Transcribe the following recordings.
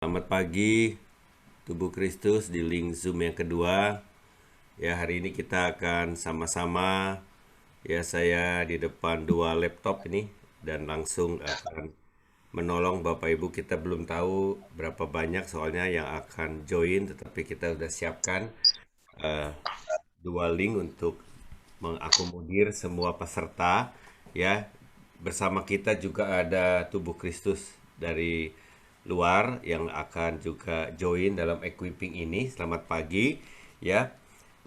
Selamat pagi, tubuh Kristus di link Zoom yang kedua. Ya, hari ini kita akan sama-sama, ya saya di depan dua laptop ini dan langsung akan menolong Bapak Ibu. Kita belum tahu berapa banyak soalnya yang akan join, tetapi kita sudah siapkan eh, dua link untuk mengakomodir semua peserta. Ya, bersama kita juga ada tubuh Kristus dari luar yang akan juga join dalam equipping ini. Selamat pagi ya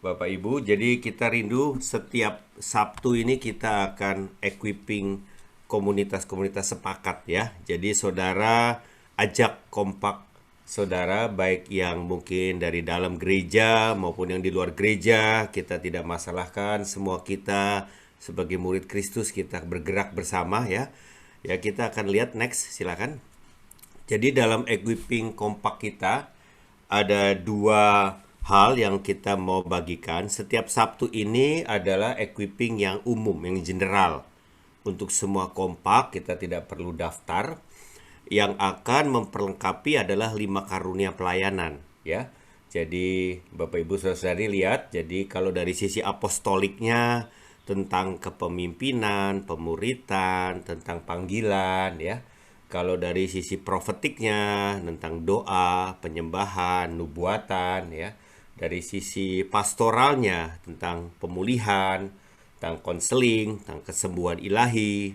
Bapak Ibu. Jadi kita rindu setiap Sabtu ini kita akan equipping komunitas-komunitas sepakat ya. Jadi saudara ajak kompak saudara baik yang mungkin dari dalam gereja maupun yang di luar gereja, kita tidak masalahkan, semua kita sebagai murid Kristus kita bergerak bersama ya. Ya, kita akan lihat next, silakan. Jadi dalam equipping kompak kita ada dua hal yang kita mau bagikan. Setiap Sabtu ini adalah equipping yang umum, yang general. Untuk semua kompak kita tidak perlu daftar. Yang akan memperlengkapi adalah 5 karunia pelayanan, ya. Jadi Bapak Ibu Saudara-saudari lihat, jadi kalau dari sisi apostoliknya tentang kepemimpinan, pemuritan, tentang panggilan ya. Kalau dari sisi profetiknya tentang doa, penyembahan, nubuatan ya. Dari sisi pastoralnya tentang pemulihan, tentang konseling, tentang kesembuhan ilahi.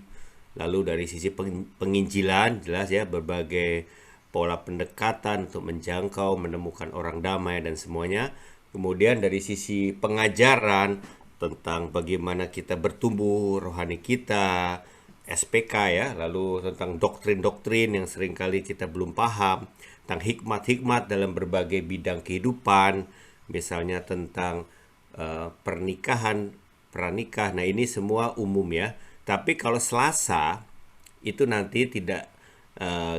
Lalu dari sisi penginjilan jelas ya, berbagai pola pendekatan untuk menjangkau, menemukan orang damai dan semuanya. Kemudian dari sisi pengajaran tentang bagaimana kita bertumbuh rohani kita, SPK ya, lalu tentang doktrin-doktrin yang seringkali kita belum paham, tentang hikmat-hikmat dalam berbagai bidang kehidupan, misalnya tentang pernikahan, pranikah. Nah, ini semua umum ya. Tapi kalau Selasa itu nanti tidak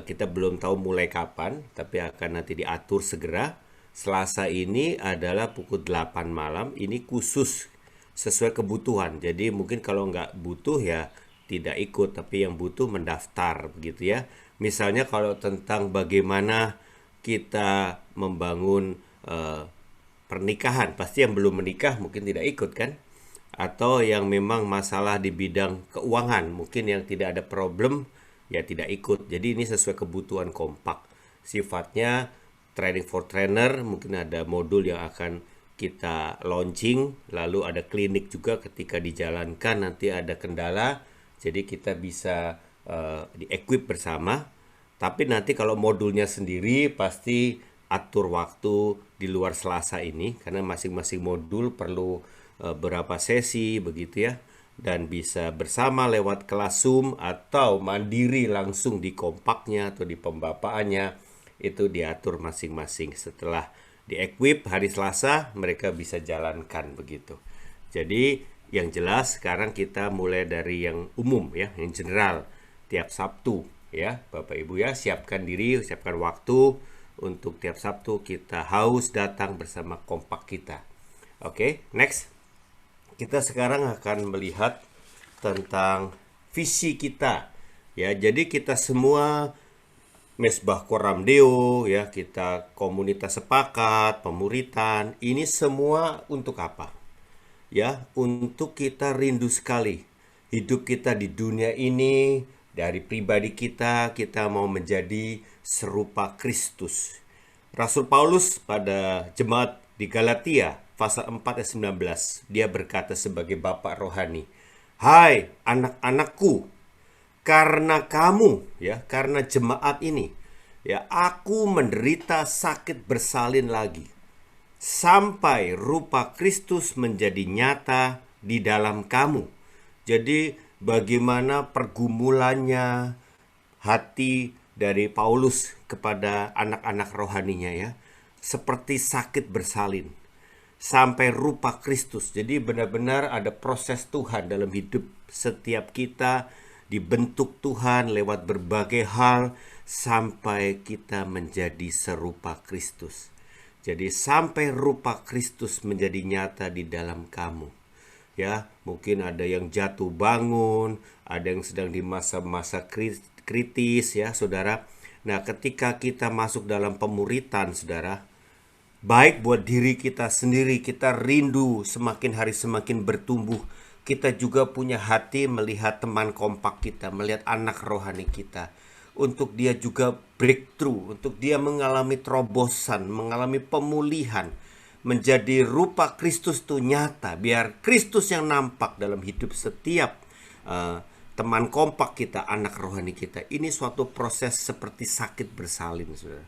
kita belum tahu mulai kapan, tapi akan nanti diatur segera. Selasa ini adalah pukul 8 malam, ini khusus sesuai kebutuhan. Jadi mungkin kalau nggak butuh ya tidak ikut, tapi yang butuh mendaftar begitu ya. Misalnya kalau tentang bagaimana kita membangun pernikahan, pasti yang belum menikah mungkin tidak ikut kan? Atau yang memang masalah di bidang keuangan, mungkin yang tidak ada problem ya tidak ikut. Jadi ini sesuai kebutuhan kompak. Sifatnya training for trainer, mungkin ada modul yang akan kita launching, lalu ada klinik juga ketika dijalankan nanti ada kendala, jadi kita bisa di-equip bersama. Tapi nanti kalau modulnya sendiri pasti atur waktu di luar Selasa ini karena masing-masing modul perlu berapa sesi begitu ya, dan bisa bersama lewat kelas Zoom atau mandiri langsung di kompaknya atau di pembapaannya, itu diatur masing-masing. Setelah di-equip hari Selasa mereka bisa jalankan begitu. Jadi yang jelas sekarang kita mulai dari yang umum ya, yang general tiap Sabtu ya. Bapak Ibu ya, siapkan diri, siapkan waktu untuk tiap Sabtu kita haus datang bersama kompak kita. Oke, next. Kita sekarang akan melihat tentang visi kita. Ya, jadi kita semua Mesbah Koramdeo ya, kita komunitas sepakat, pemuritan, ini semua untuk apa? Ya, untuk kita rindu sekali hidup kita di dunia ini, dari pribadi kita mau menjadi serupa Kristus. Rasul Paulus pada jemaat di Galatia pasal 4 ayat 19, dia berkata sebagai bapak rohani, "Hai anak-anakku, karena kamu ya, karena jemaat ini ya, aku menderita sakit bersalin lagi sampai rupa Kristus menjadi nyata di dalam kamu." Jadi bagaimana pergumulannya hati dari Paulus kepada anak-anak rohaninya ya, seperti sakit bersalin sampai rupa Kristus. Jadi benar-benar ada proses Tuhan dalam hidup setiap kita, dibentuk Tuhan lewat berbagai hal sampai kita menjadi serupa Kristus. Jadi sampai rupa Kristus menjadi nyata di dalam kamu. Ya, mungkin ada yang jatuh bangun, ada yang sedang di masa-masa kritis ya, Saudara. Nah, ketika kita masuk dalam pemuritan, saudara, baik buat diri kita sendiri, kita rindu semakin hari semakin bertumbuh. Kita juga punya hati melihat teman kompak kita, melihat anak rohani kita. Untuk dia juga breakthrough, untuk dia mengalami terobosan, mengalami pemulihan. Menjadi rupa Kristus itu nyata, biar Kristus yang nampak dalam hidup setiap teman kompak kita, anak rohani kita. Ini suatu proses seperti sakit bersalin, saudara.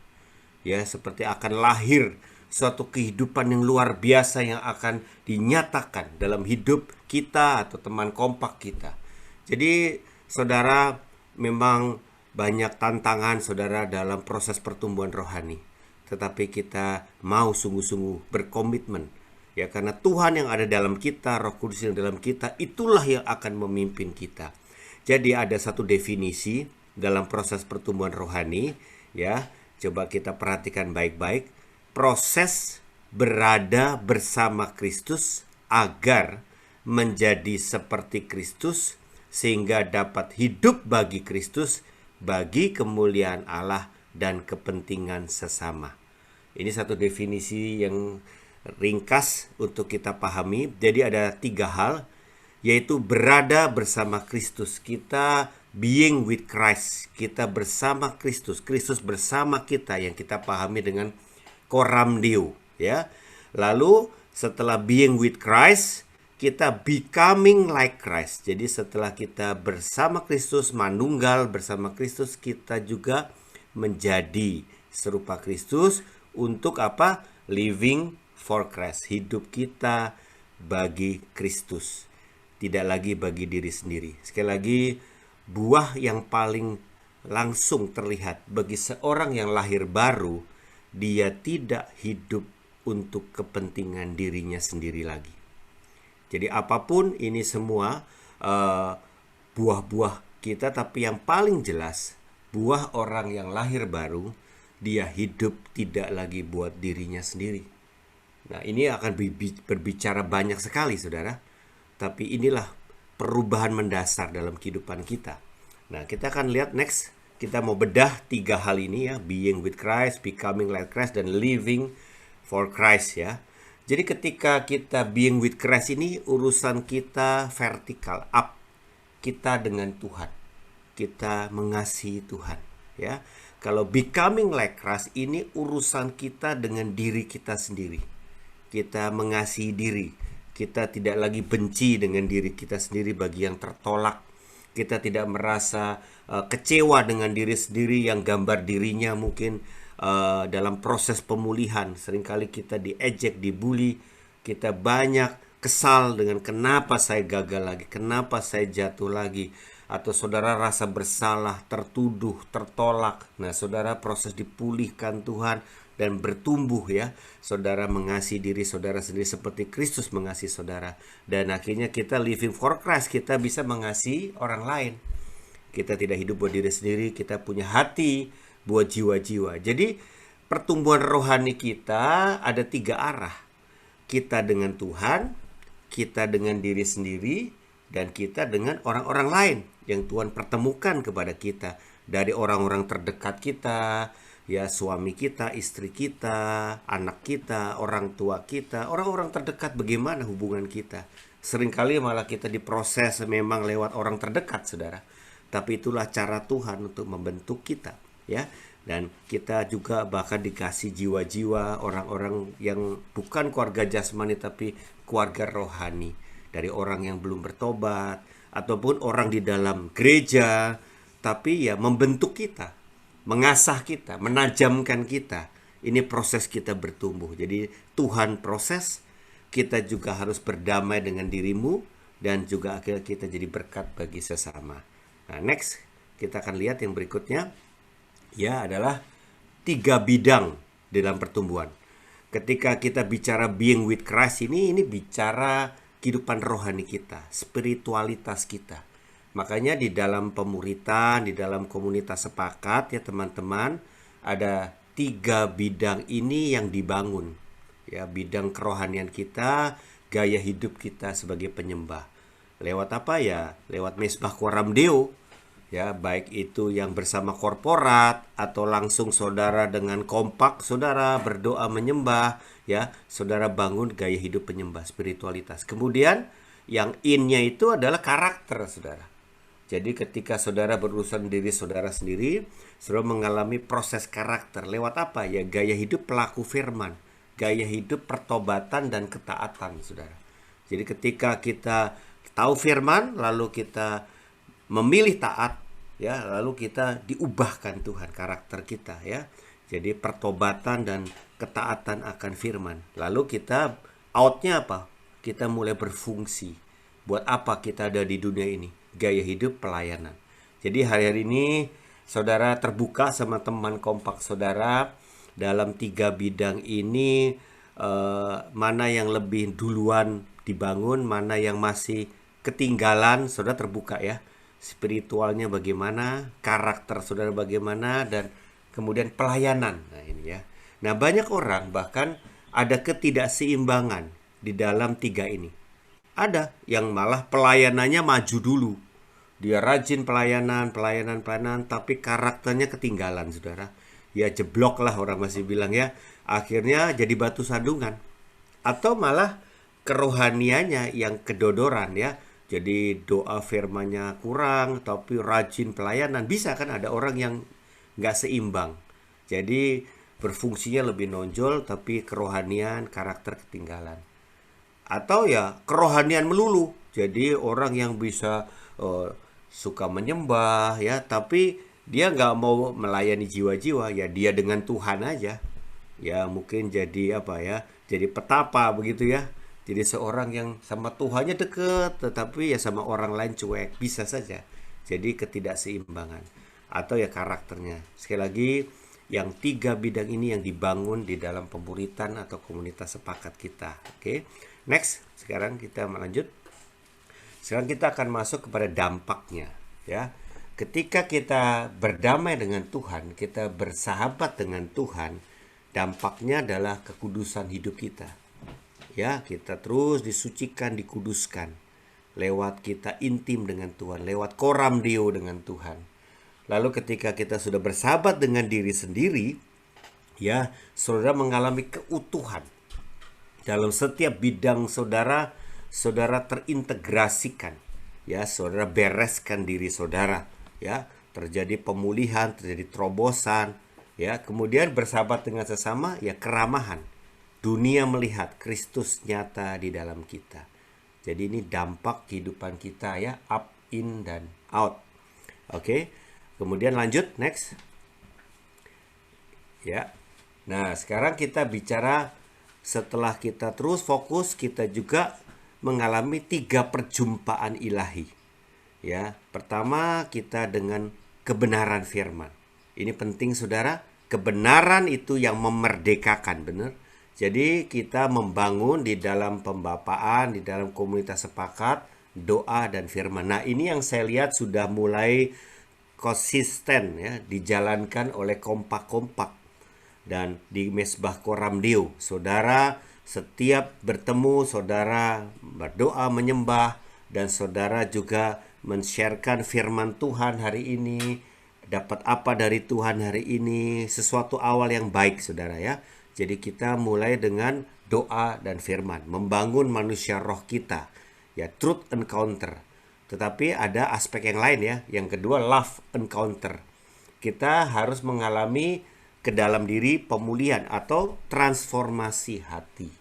Ya, seperti akan lahir suatu kehidupan yang luar biasa yang akan dinyatakan dalam hidup kita atau teman kompak kita. Jadi, saudara, memang banyak tantangan, saudara, dalam proses pertumbuhan rohani. Tetapi kita mau sungguh-sungguh berkomitmen. Ya, karena Tuhan yang ada dalam kita, Roh Kudus yang dalam kita, itulah yang akan memimpin kita. Jadi ada satu definisi dalam proses pertumbuhan rohani, ya. Coba kita perhatikan baik-baik. Proses berada bersama Kristus agar menjadi seperti Kristus sehingga dapat hidup bagi Kristus, bagi kemuliaan Allah dan kepentingan sesama. Ini satu definisi yang ringkas untuk kita pahami. Jadi ada 3 hal, yaitu berada bersama Kristus. Kita being with Christ, kita bersama Kristus, Kristus bersama kita, yang kita pahami dengan coram Deo, ya. Lalu setelah being with Christ, kita becoming like Christ. Jadi setelah kita bersama Kristus, manunggal bersama Kristus, kita juga menjadi serupa Kristus. Untuk apa? Living for Christ. Hidup kita bagi Kristus, tidak lagi bagi diri sendiri. Sekali lagi, buah yang paling langsung terlihat bagi seorang yang lahir baru, dia tidak hidup untuk kepentingan dirinya sendiri lagi. Jadi apapun ini semua buah-buah kita, tapi yang paling jelas buah orang yang lahir baru, dia hidup tidak lagi buat dirinya sendiri. Nah, ini akan berbicara banyak sekali, saudara. Tapi inilah perubahan mendasar dalam kehidupan kita. Nah, kita akan lihat next. Kita mau bedah 3 hal ini, ya. Being with Christ, becoming like Christ, dan living for Christ, ya. Jadi ketika kita being with Christ ini, urusan kita vertikal, up. Kita dengan Tuhan. Kita mengasihi Tuhan, ya. Kalau becoming like Christ ini urusan kita dengan diri kita sendiri. Kita mengasihi diri. Kita tidak lagi benci dengan diri kita sendiri bagi yang tertolak. Kita tidak merasa kecewa dengan diri sendiri yang gambar dirinya mungkin dalam proses pemulihan. Seringkali kita diejek, dibully. Kita banyak kesal dengan kenapa saya gagal lagi, kenapa saya jatuh lagi. Atau saudara rasa bersalah, tertuduh, tertolak. Nah, saudara proses dipulihkan Tuhan dan bertumbuh, ya. Saudara mengasihi diri saudara sendiri seperti Kristus mengasihi saudara. Dan akhirnya kita living for Christ, kita bisa mengasihi orang lain. Kita tidak hidup buat diri sendiri, kita punya hati buat jiwa-jiwa. Jadi pertumbuhan rohani kita ada 3 arah. Kita dengan Tuhan, kita dengan diri sendiri, dan kita dengan orang-orang lain yang Tuhan pertemukan kepada kita. Dari orang-orang terdekat kita, ya, suami kita, istri kita, anak kita, orang tua kita, orang-orang terdekat. Bagaimana hubungan kita? Seringkali malah kita diproses memang lewat orang terdekat, saudara. Tapi itulah cara Tuhan untuk membentuk kita, ya. Dan kita juga bahkan dikasih jiwa-jiwa orang-orang yang bukan keluarga jasmani tapi keluarga rohani. Dari orang yang belum bertobat, ataupun orang di dalam gereja, tapi ya membentuk kita, mengasah kita, menajamkan kita. Ini proses kita bertumbuh. Jadi Tuhan proses, kita juga harus berdamai dengan dirimu, dan juga akhirnya kita jadi berkat bagi sesama. Nah, next kita akan lihat yang berikutnya, ya, adalah 3 bidang dalam pertumbuhan. Ketika kita bicara being with Christ ini bicara kehidupan rohani kita, spiritualitas kita. Makanya di dalam pemuritan, di dalam komunitas sepakat, ya teman-teman, ada 3 bidang ini yang dibangun. Ya, bidang kerohanian kita, gaya hidup kita sebagai penyembah. Lewat apa, ya? Lewat mesbah coram Deo. Ya, baik itu yang bersama korporat atau langsung saudara dengan kompak, saudara berdoa menyembah, ya, saudara bangun gaya hidup penyembah spiritualitas. Kemudian yang innya itu adalah karakter, saudara. Jadi ketika saudara berurusan diri saudara sendiri, saudara mengalami proses karakter. Lewat apa? Ya gaya hidup pelaku firman, gaya hidup pertobatan dan ketaatan, saudara. Jadi ketika kita tahu firman, lalu kita memilih taat, ya, lalu kita diubahkan Tuhan karakter kita, ya. Jadi pertobatan dan ketaatan akan firman. Lalu kita outnya apa? Kita mulai berfungsi. Buat apa kita ada di dunia ini? Gaya hidup pelayanan. Jadi hari-hari ini saudara terbuka sama teman kompak saudara dalam 3 bidang ini, mana yang lebih duluan dibangun, mana yang masih ketinggalan, saudara terbuka ya. Spiritualnya bagaimana, karakter saudara bagaimana, dan kemudian pelayanan. Nah ini ya. Nah banyak orang bahkan ada ketidakseimbangan di dalam 3 ini. Ada yang malah pelayanannya maju dulu. Dia rajin pelayanan, tapi karakternya ketinggalan, saudara. Ya jeblok lah orang masih bilang ya. Akhirnya jadi batu sandungan. Atau malah kerohaniannya yang kedodoran ya. Jadi doa firmannya kurang, tapi rajin pelayanan. Bisa kan ada orang yang nggak seimbang. Jadi berfungsinya lebih nonjol, tapi kerohanian, karakter ketinggalan. Atau ya kerohanian melulu. Jadi orang yang bisa suka menyembah ya, tapi dia nggak mau melayani jiwa-jiwa. Ya dia dengan Tuhan aja. Ya mungkin jadi apa ya, jadi petapa begitu ya. Jadi seorang yang sama Tuhannya deket, tetapi ya sama orang lain cuek. Bisa saja. Jadi ketidakseimbangan. Atau ya karakternya. Sekali lagi, yang 3 bidang ini yang dibangun di dalam pemuritan atau komunitas sepakat kita. Oke. Next, sekarang kita melanjut. Sekarang kita akan masuk kepada dampaknya. Ya. Ketika kita berdamai dengan Tuhan, kita bersahabat dengan Tuhan, dampaknya adalah kekudusan hidup kita. Ya, kita terus disucikan, dikuduskan lewat kita intim dengan Tuhan, lewat koram deo dengan Tuhan. Lalu ketika kita sudah bersahabat dengan diri sendiri, ya, saudara mengalami keutuhan. Dalam setiap bidang saudara, saudara terintegrasikan. Ya, saudara bereskan diri saudara, ya. Terjadi pemulihan, terjadi terobosan, ya. Kemudian bersahabat dengan sesama, ya keramahan. Dunia melihat Kristus nyata di dalam kita. Jadi ini dampak kehidupan kita ya, up, in, dan out. Oke. Kemudian lanjut, next. Ya. Nah, sekarang kita bicara setelah kita terus fokus, kita juga mengalami 3 perjumpaan ilahi. Ya, pertama kita dengan kebenaran firman. Ini penting saudara, kebenaran itu yang memerdekakan, benar? Jadi kita membangun di dalam pembapaan, di dalam komunitas sepakat, doa dan firman. Nah ini yang saya lihat sudah mulai konsisten ya, dijalankan oleh kompak-kompak. Dan di Mesbah Koram Deo, saudara setiap bertemu, saudara berdoa menyembah, dan saudara juga men-sharekan firman Tuhan hari ini. Dapat apa dari Tuhan hari ini, sesuatu awal yang baik saudara ya. Jadi kita mulai dengan doa dan firman, membangun manusia roh kita, ya truth encounter. Tetapi ada aspek yang lain ya. Yang kedua love encounter. Kita harus mengalami ke dalam diri pemulihan atau transformasi hati.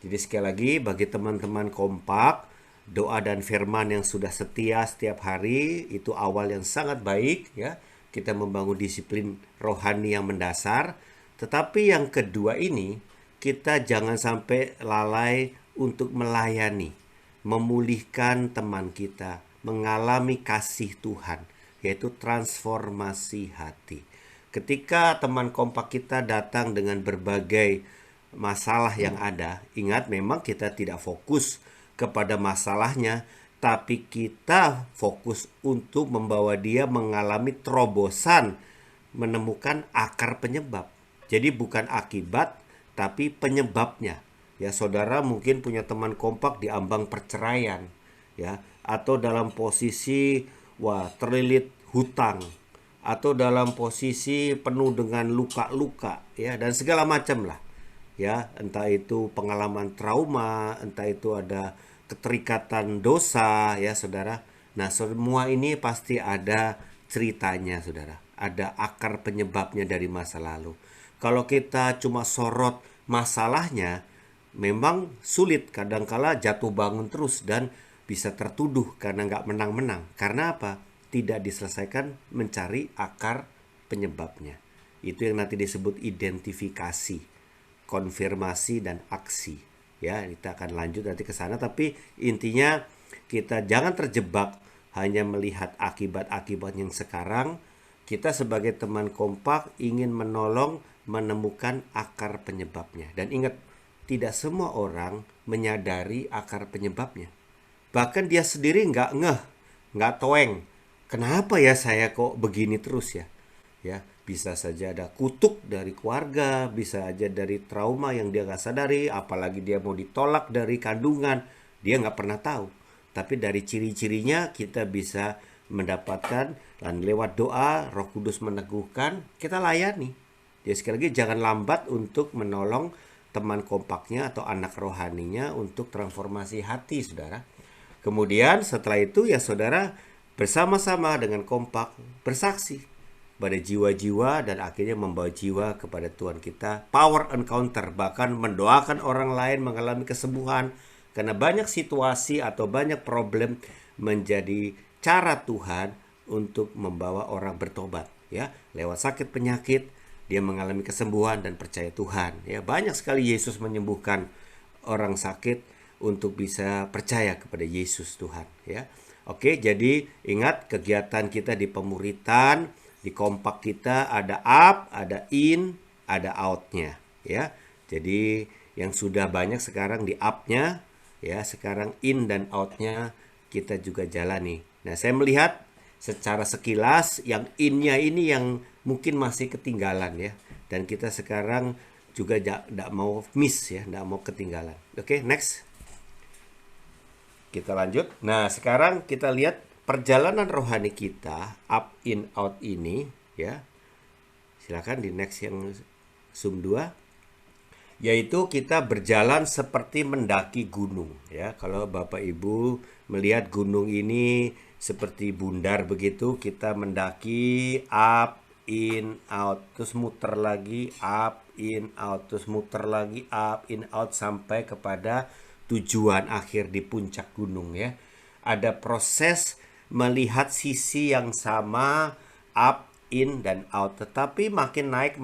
Jadi sekali lagi bagi teman-teman kompak, doa dan firman yang sudah setia setiap hari itu awal yang sangat baik ya. Kita membangun disiplin rohani yang mendasar. Tetapi yang kedua ini, kita jangan sampai lalai untuk melayani, memulihkan teman kita, mengalami kasih Tuhan, yaitu transformasi hati. Ketika teman kompak kita datang dengan berbagai masalah yang ada, ingat memang kita tidak fokus kepada masalahnya, tapi kita fokus untuk membawa dia mengalami terobosan, menemukan akar penyebab. Jadi bukan akibat, tapi penyebabnya. Ya, saudara mungkin punya teman kompak di ambang perceraian, ya, atau dalam posisi terlilit hutang atau dalam posisi penuh dengan luka-luka ya, dan segala macam lah ya, entah itu pengalaman trauma, entah itu ada keterikatan dosa ya saudara. Nah, semua ini pasti ada ceritanya saudara, ada akar penyebabnya dari masa lalu. Kalau kita cuma sorot masalahnya, memang sulit, kadangkala jatuh bangun terus dan bisa tertuduh karena nggak menang-menang. Karena apa? Tidak diselesaikan mencari akar penyebabnya. Itu yang nanti disebut identifikasi, konfirmasi, dan aksi. Ya, kita akan lanjut nanti ke sana. Tapi intinya kita jangan terjebak hanya melihat akibat-akibat yang sekarang. Kita sebagai teman kompak ingin menolong menemukan akar penyebabnya. Dan ingat, tidak semua orang menyadari akar penyebabnya. Bahkan dia sendiri nggak ngeh, nggak toeng. Kenapa ya saya kok begini terus ya? Ya, bisa saja ada kutuk dari keluarga, bisa aja dari trauma yang dia nggak sadari, apalagi dia mau ditolak dari kandungan, dia nggak pernah tahu. Tapi dari ciri-cirinya kita bisa mendapatkan, dan lewat doa Roh Kudus meneguhkan, kita layani. Jadi sekali lagi jangan lambat untuk menolong teman kompaknya atau anak rohaninya untuk transformasi hati saudara. Kemudian setelah itu ya saudara bersama-sama dengan kompak bersaksi pada jiwa-jiwa dan akhirnya membawa jiwa kepada Tuhan kita. Power encounter, bahkan mendoakan orang lain mengalami kesembuhan. Karena banyak situasi atau banyak problem menjadi cara Tuhan untuk membawa orang bertobat ya. Lewat sakit penyakit dia mengalami kesembuhan dan percaya Tuhan ya. Banyak sekali Yesus menyembuhkan orang sakit untuk bisa percaya kepada Yesus Tuhan ya. Oke, jadi ingat kegiatan kita di pemuritan, di kompak kita ada up, ada in, ada out-nya ya. Jadi yang sudah banyak sekarang di up-nya ya, sekarang in dan out-nya kita juga jalani. Nah, saya melihat secara sekilas yang in-nya ini yang mungkin masih ketinggalan ya. Dan kita sekarang juga tidak mau miss ya, tidak mau ketinggalan. Oke, next. Kita lanjut. Nah, sekarang kita lihat perjalanan rohani kita up in out ini ya. Silakan di next yang zoom 2. Yaitu kita berjalan seperti mendaki gunung ya. Kalau Bapak Ibu melihat gunung ini seperti bundar begitu, kita mendaki up in out, terus muter lagi up in out, terus muter lagi up in out sampai kepada tujuan akhir di puncak gunung ya. Ada proses melihat sisi yang sama, up, in, dan out. Tetapi makin naik.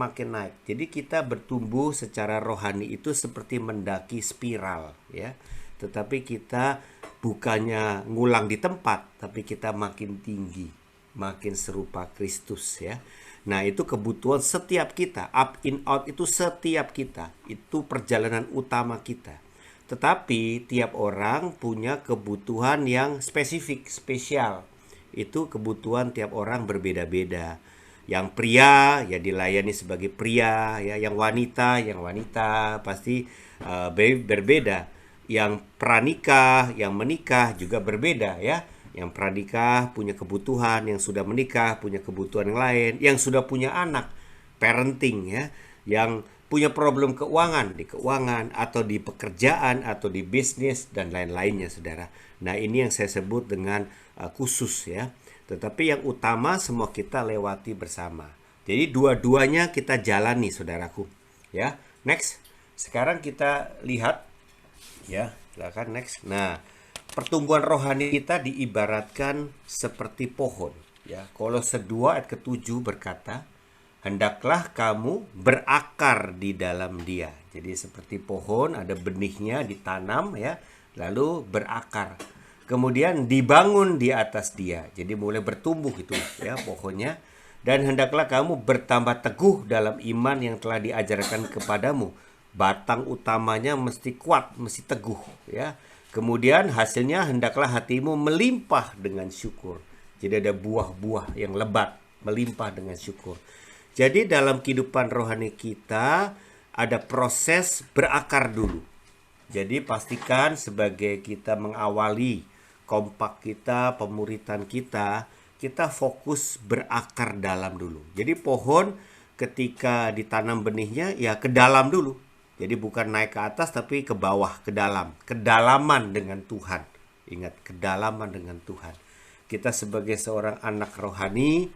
Jadi kita bertumbuh secara rohani itu seperti mendaki spiral ya. Tetapi kita bukannya ngulang di tempat, tapi kita makin tinggi, makin serupa Kristus ya. Nah, itu kebutuhan setiap kita. Up, in, out itu setiap kita. Itu perjalanan utama kita. Tetapi tiap orang punya kebutuhan yang spesifik, spesial. Itu kebutuhan tiap orang berbeda-beda. Yang pria ya dilayani sebagai pria ya, yang wanita pasti berbeda. Yang pranikah, yang menikah juga berbeda ya. Yang pranikah punya kebutuhan, yang sudah menikah punya kebutuhan yang lain, yang sudah punya anak, parenting ya, yang punya problem keuangan, di keuangan atau di pekerjaan atau di bisnis dan lain-lainnya saudara. Nah, ini yang saya sebut dengan khusus ya. Tetapi yang utama semua kita lewati bersama. Jadi dua-duanya kita jalani saudaraku. Ya, next. Sekarang kita lihat ya, silakan next. Nah, pertumbuhan rohani kita diibaratkan seperti pohon ya. Kolose 2 ayat ke-7 berkata, hendaklah kamu berakar di dalam Dia. Jadi seperti pohon, ada benihnya ditanam ya, lalu berakar. Kemudian dibangun di atas Dia. Jadi mulai bertumbuh itu ya pohonnya. Dan hendaklah kamu bertambah teguh dalam iman yang telah diajarkan kepadamu. Batang utamanya mesti kuat, mesti teguh ya. Kemudian hasilnya hendaklah hatimu melimpah dengan syukur. Jadi ada buah-buah yang lebat, melimpah dengan syukur. Jadi dalam kehidupan rohani kita ada proses berakar dulu. Jadi pastikan sebagai kita mengawali kompak kita, pemuritan kita kita fokus berakar dalam dulu. Jadi pohon ketika ditanam benihnya ya ke dalam dulu. Jadi bukan naik ke atas tapi ke bawah, ke dalam. Kedalaman dengan Tuhan. Ingat, kedalaman dengan Tuhan. Kita sebagai seorang anak rohani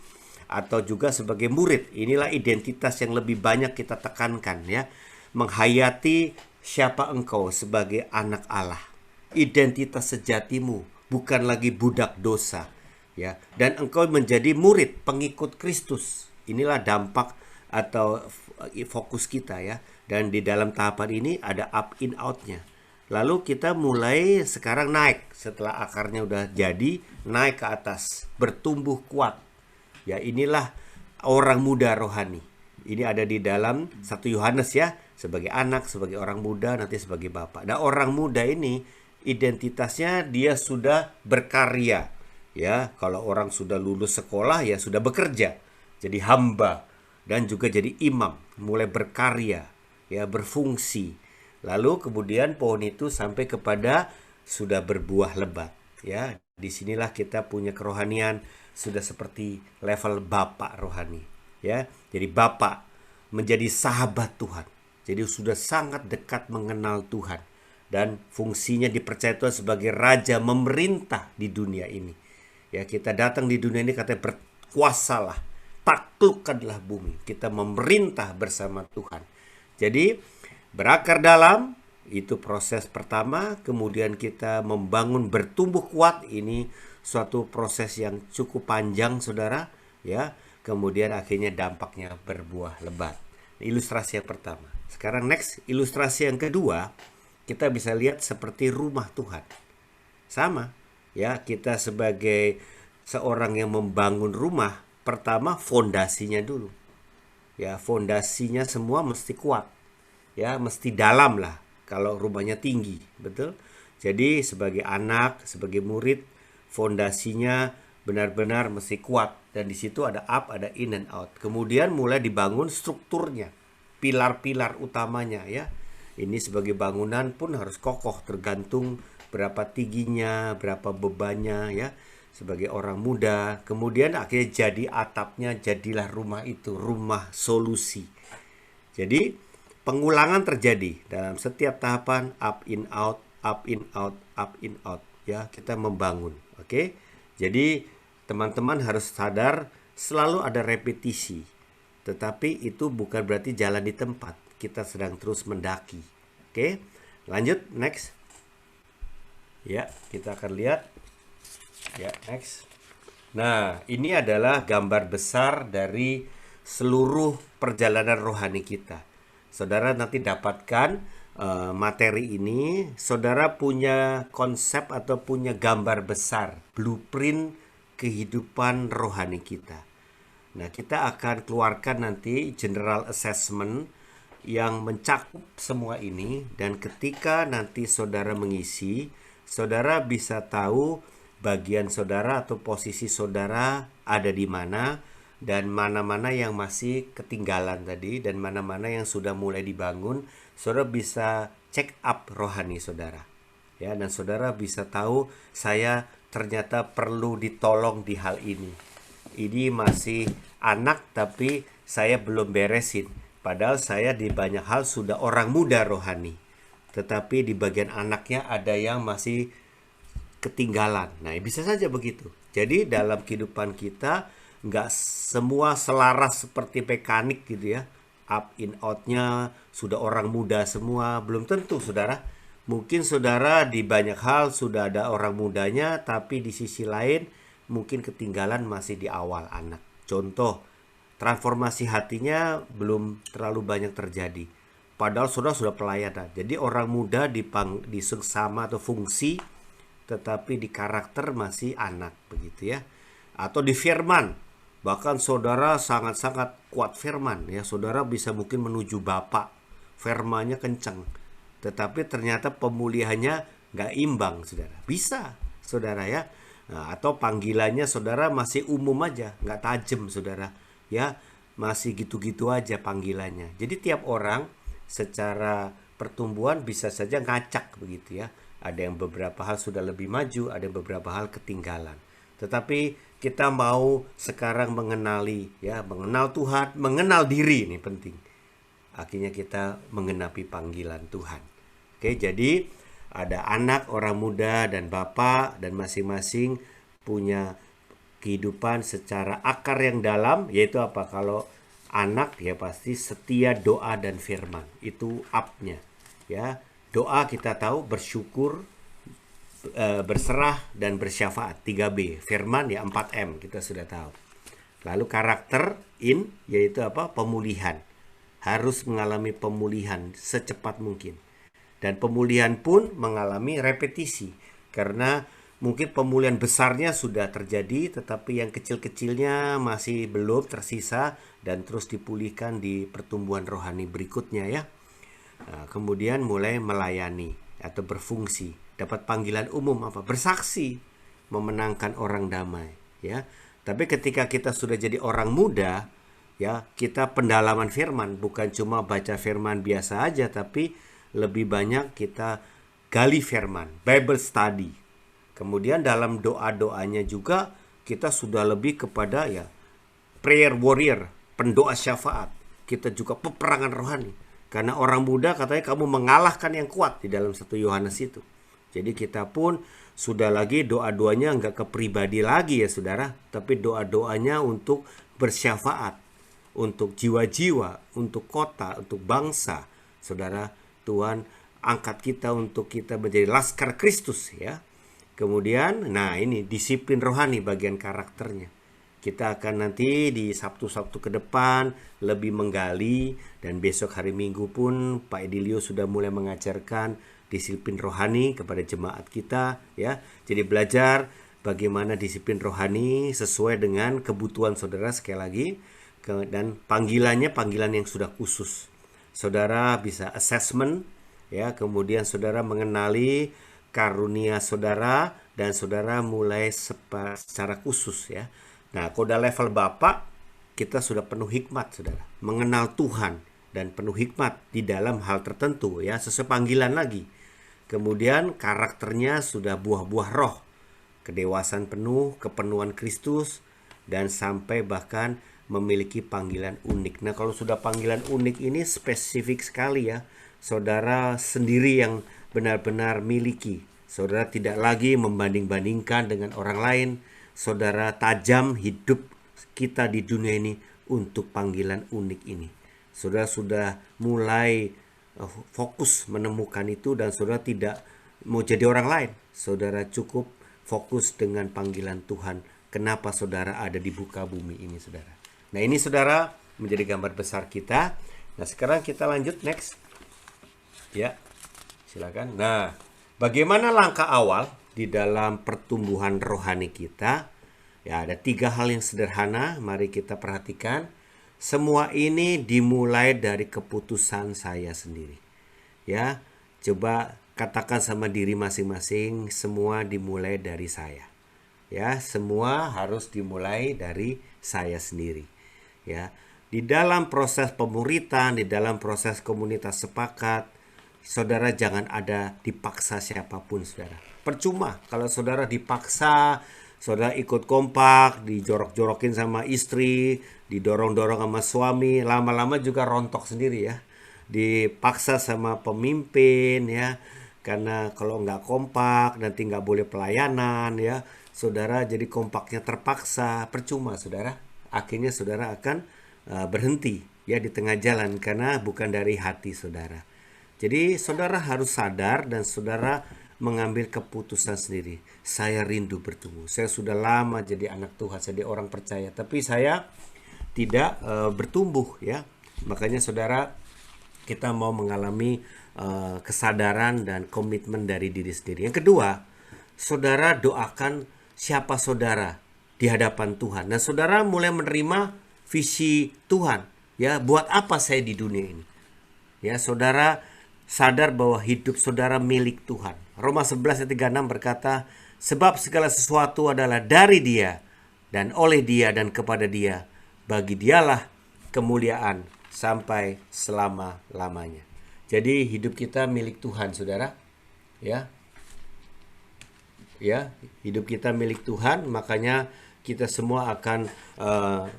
atau juga sebagai murid, inilah identitas yang lebih banyak kita tekankan ya. Menghayati siapa engkau sebagai anak Allah. Identitas sejatimu, bukan lagi budak dosa. Ya, dan engkau menjadi murid, pengikut Kristus. Inilah dampak atau fokus kita ya. Dan di dalam tahapan ini ada up in out-nya. Lalu kita mulai sekarang naik setelah akarnya udah jadi, naik ke atas, bertumbuh kuat. Ya, inilah orang muda rohani. Ini ada di dalam 1 Yohanes ya, sebagai anak, sebagai orang muda, nanti sebagai bapak. Nah, orang muda ini identitasnya dia sudah berkarya. Ya, kalau orang sudah lulus sekolah ya sudah bekerja, jadi hamba dan juga jadi imam, mulai berkarya, ya berfungsi. Lalu kemudian pohon itu sampai kepada sudah berbuah lebat, ya. Disinilah kita punya kerohanian sudah seperti level bapak rohani, ya. Jadi bapak menjadi sahabat Tuhan, jadi sudah sangat dekat mengenal Tuhan dan fungsinya dipercaya Tuhan sebagai raja memerintah di dunia ini. Ya, kita datang di dunia ini katanya berkuasalah, taklukkanlah bumi. Kita memerintah bersama Tuhan. Jadi berakar dalam itu proses pertama, kemudian kita membangun bertumbuh kuat, ini suatu proses yang cukup panjang saudara ya. Kemudian akhirnya dampaknya berbuah lebat. Ilustrasi yang pertama. Sekarang next, ilustrasi yang kedua, kita bisa lihat seperti rumah Tuhan. Sama ya, kita sebagai seorang yang membangun rumah, pertama fondasinya dulu. Ya, fondasinya semua mesti kuat. Ya, mesti dalam lah kalau rumahnya tinggi, betul? Jadi sebagai anak, sebagai murid, fondasinya benar-benar mesti kuat dan di situ ada up, ada in and out. Kemudian mulai dibangun strukturnya, pilar-pilar utamanya ya. Ini sebagai bangunan pun harus kokoh, tergantung berapa tingginya, berapa bebannya ya, sebagai orang muda. Kemudian akhirnya jadi atapnya, jadilah rumah itu, rumah solusi. Jadi pengulangan terjadi dalam setiap tahapan, up in out, up in out, up in out ya, kita membangun. Oke. Jadi teman-teman harus sadar selalu ada repetisi. Tetapi itu bukan berarti jalan di tempat. Kita sedang terus mendaki. Oke. Lanjut next. Ya, kita akan lihat. Ya, next. Nah, ini adalah gambar besar dari seluruh perjalanan rohani kita. Saudara nanti dapatkan materi ini. Saudara punya konsep atau punya gambar besar, blueprint kehidupan rohani kita. Nah, kita akan keluarkan nanti general assessment yang mencakup semua ini. Dan ketika nanti saudara mengisi, saudara bisa tahu bagian saudara atau posisi saudara ada di mana dan mana-mana yang masih ketinggalan tadi dan mana-mana yang sudah mulai dibangun. Saudara bisa check up rohani saudara. Ya, dan saudara bisa tahu saya ternyata perlu ditolong di hal ini. Ini masih anak tapi saya belum beresin. Padahal saya di banyak hal sudah orang muda rohani. Tetapi di bagian anaknya ada yang masih ketinggalan. Nah, bisa saja begitu. Jadi dalam kehidupan kita nggak semua selaras seperti mekanik gitu ya. Up in out-nya sudah orang muda semua. Belum tentu saudara. Mungkin saudara di banyak hal sudah ada orang mudanya, tapi di sisi lain mungkin ketinggalan masih di awal anak. Contoh, transformasi hatinya belum terlalu banyak terjadi. Padahal saudara sudah pelayanan. Jadi orang muda di seksama atau fungsi, tetapi di karakter masih anak begitu ya. Atau di firman, bahkan saudara sangat-sangat kuat firman ya, saudara bisa mungkin menuju bapak, firmannya kencang, tetapi ternyata pemulihannya nggak imbang saudara. Bisa saudara ya. Nah, atau panggilannya saudara masih umum aja, nggak tajam saudara ya, masih gitu-gitu aja panggilannya. Jadi tiap orang secara pertumbuhan bisa saja ngacak begitu ya. Ada yang beberapa hal sudah lebih maju, ada yang beberapa hal ketinggalan. Tetapi kita mau sekarang mengenali, ya, mengenal Tuhan, mengenal diri, ini penting. Akhirnya kita menggenapi panggilan Tuhan. Oke, jadi ada anak, orang muda, dan bapak, dan masing-masing punya kehidupan secara akar yang dalam, yaitu apa? Kalau anak ya pasti setia, doa, dan firman. Itu up-nya. Ya, doa kita tahu, bersyukur, berserah, dan bersyafaat, 3B. Firman ya 4M, kita sudah tahu. Lalu karakter, in, yaitu apa? Pemulihan. Harus mengalami pemulihan secepat mungkin. Dan pemulihan pun mengalami repetisi. Karena mungkin pemulihan besarnya sudah terjadi, tetapi yang kecil-kecilnya masih belum tersisa dan terus dipulihkan di pertumbuhan rohani berikutnya ya. Nah, kemudian mulai melayani atau berfungsi. Dapat panggilan umum apa? Bersaksi, memenangkan orang damai ya. Tapi ketika kita sudah jadi orang muda, ya, kita pendalaman firman, bukan cuma baca firman biasa aja, tapi lebih banyak kita gali firman, Bible study. Kemudian dalam doa-doanya juga kita sudah lebih kepada ya prayer warrior, pendoa syafaat. Kita juga peperangan rohani. Karena orang muda katanya kamu mengalahkan yang kuat di dalam 1 Yohanes itu. Jadi kita pun sudah lagi doa-doanya nggak ke pribadi lagi ya saudara, tapi doa-doanya untuk bersyafaat, untuk jiwa-jiwa, untuk kota, untuk bangsa. Saudara, Tuhan angkat kita untuk kita menjadi laskar Kristus ya. Kemudian, nah ini disiplin rohani bagian karakternya. Kita akan nanti di Sabtu-Sabtu ke depan lebih menggali, dan besok hari Minggu pun Pak Edilio sudah mulai mengajarkan disiplin rohani kepada jemaat kita ya. Jadi belajar bagaimana disiplin rohani sesuai dengan kebutuhan saudara sekali lagi, dan panggilannya panggilan yang sudah khusus. Saudara bisa assessment ya, kemudian saudara mengenali karunia saudara dan saudara mulai secara khusus ya. Nah, kalau udah level Bapak, kita sudah penuh hikmat saudara, mengenal Tuhan dan penuh hikmat di dalam hal tertentu ya, sesuai panggilan lagi. Kemudian karakternya sudah buah-buah roh, kedewasaan penuh, kepenuhan Kristus, dan sampai bahkan memiliki panggilan unik. Nah, kalau sudah panggilan unik ini spesifik sekali ya. Saudara sendiri yang benar-benar miliki. Saudara tidak lagi membanding-bandingkan dengan orang lain. Saudara tajam hidup kita di dunia ini untuk panggilan unik ini. Saudara sudah mulai fokus menemukan itu, dan saudara tidak mau jadi orang lain. Saudara cukup fokus dengan panggilan Tuhan. Kenapa saudara ada di muka bumi ini saudara. Nah, ini saudara menjadi gambar besar kita. Nah, sekarang kita lanjut next. Ya, silakan. Nah, bagaimana langkah awal di dalam pertumbuhan rohani kita? Ya, ada 3 hal yang sederhana. Mari kita perhatikan. Semua ini dimulai dari keputusan saya sendiri. Ya, coba katakan sama diri masing-masing, semua dimulai dari saya. Ya, semua harus dimulai dari saya sendiri. Ya, di dalam proses pemuritan, di dalam proses komunitas sepakat, saudara jangan ada dipaksa siapapun saudara. Percuma kalau saudara dipaksa, saudara ikut kompak, dijorok-jorokin sama istri, didorong-dorong sama suami, lama-lama juga rontok sendiri ya. Dipaksa sama pemimpin ya, karena kalau nggak kompak nanti nggak boleh pelayanan ya. Saudara jadi kompaknya terpaksa, percuma saudara. Akhirnya saudara akan berhenti ya di tengah jalan karena bukan dari hati saudara. Jadi saudara harus sadar dan saudara mengambil keputusan sendiri. Saya rindu bertumbuh. Saya sudah lama jadi anak Tuhan, jadi orang percaya, tapi saya tidak bertumbuh ya. Makanya saudara, kita mau mengalami kesadaran dan komitmen dari diri sendiri. Yang kedua, saudara doakan siapa saudara di hadapan Tuhan. Nah, saudara mulai menerima visi Tuhan. Ya, buat apa saya di dunia ini? Ya, saudara sadar bahwa hidup saudara milik Tuhan. Roma 11 ayat 36 berkata, sebab segala sesuatu adalah dari Dia dan oleh Dia dan kepada Dia. Bagi Dialah kemuliaan sampai selama-lamanya. Jadi hidup kita milik Tuhan, saudara. Ya. Ya, hidup kita milik Tuhan, makanya kita semua akan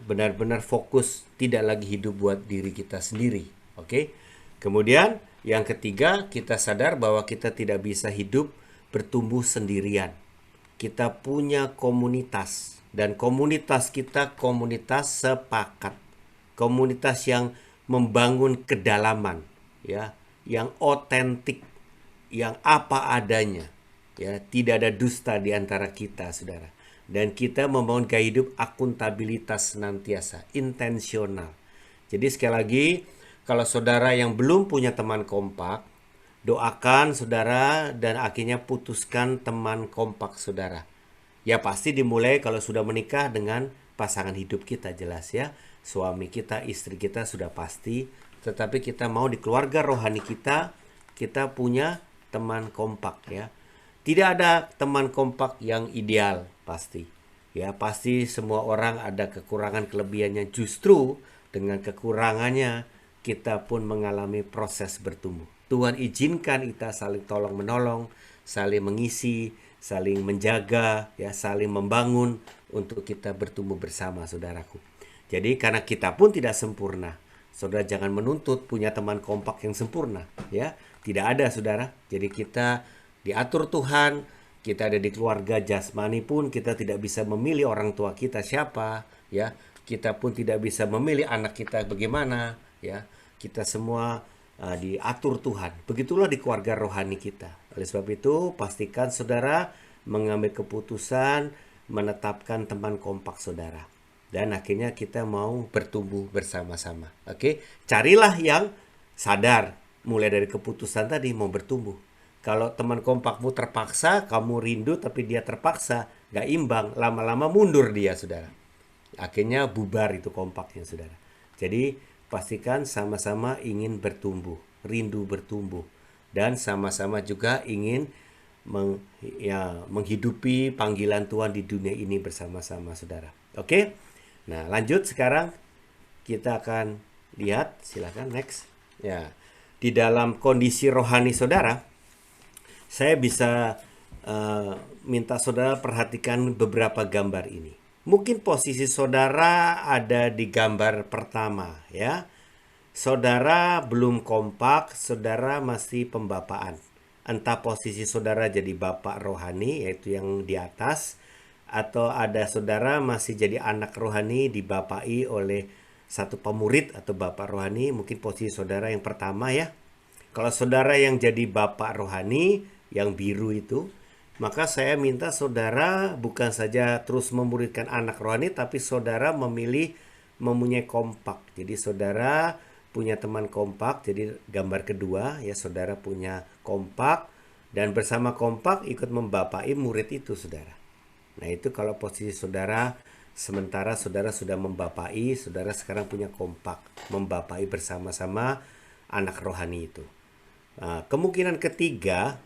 benar-benar fokus, tidak lagi hidup buat diri kita sendiri. Oke. Kemudian yang ketiga, kita sadar bahwa kita tidak bisa hidup bertumbuh sendirian. Kita punya komunitas, dan komunitas kita komunitas sepakat. Komunitas yang membangun kedalaman, ya, yang otentik, yang apa adanya. Ya, tidak ada dusta di antara kita, saudara. Dan kita membangun gaya hidup akuntabilitas senantiasa, intensional. Jadi sekali lagi, kalau saudara yang belum punya teman kompak, doakan saudara dan akhirnya putuskan teman kompak saudara. Ya pasti dimulai kalau sudah menikah dengan pasangan hidup kita, jelas ya. Suami kita, istri kita sudah pasti. Tetapi kita mau di keluarga rohani kita punya teman kompak ya. Tidak ada teman kompak yang ideal pasti. Ya, pasti semua orang ada kekurangan kelebihannya. Justru dengan kekurangannya kita pun mengalami proses bertumbuh. Tuhan izinkan kita saling tolong menolong, saling mengisi, saling menjaga, ya, saling membangun untuk kita bertumbuh bersama, saudaraku. Jadi karena kita pun tidak sempurna, saudara jangan menuntut punya teman kompak yang sempurna, ya. Tidak ada, saudara. Jadi kita diatur Tuhan, kita ada di keluarga jasmani pun kita tidak bisa memilih orang tua kita siapa, ya. Kita pun tidak bisa memilih anak kita bagaimana, ya. Kita semua diatur Tuhan. Begitulah di keluarga rohani kita. Oleh sebab itu, pastikan saudara mengambil keputusan menetapkan teman kompak saudara. Dan akhirnya kita mau bertumbuh bersama-sama. Oke, carilah yang sadar mulai dari keputusan tadi mau bertumbuh. Kalau teman kompakmu terpaksa, kamu rindu tapi dia terpaksa, gak imbang, lama-lama mundur dia, saudara. Akhirnya bubar itu kompaknya, saudara. Jadi pastikan sama-sama ingin bertumbuh, rindu bertumbuh, dan sama-sama juga ingin menghidupi panggilan Tuhan di dunia ini bersama-sama, saudara. Oke, nah lanjut sekarang kita akan lihat, silakan next. Ya, di dalam kondisi rohani saudara, saya bisa minta saudara perhatikan beberapa gambar ini. Mungkin posisi saudara ada di gambar pertama, ya. Saudara belum kompak, saudara masih pembapaan. Entah posisi saudara jadi bapak rohani, yaitu yang di atas, atau ada saudara masih jadi anak rohani dibapai oleh satu pemurid atau bapak rohani, mungkin posisi saudara yang pertama ya. Kalau saudara yang jadi bapak rohani, yang biru itu, maka saya minta saudara bukan saja terus memuridkan anak rohani, tapi saudara mempunyai kompak. Jadi saudara punya teman kompak. Jadi gambar kedua ya, saudara punya kompak dan bersama kompak ikut membapai murid itu, saudara. Nah itu kalau posisi saudara, sementara saudara sudah membapai, saudara sekarang punya kompak, membapai bersama-sama anak rohani itu. Nah, kemungkinan ketiga,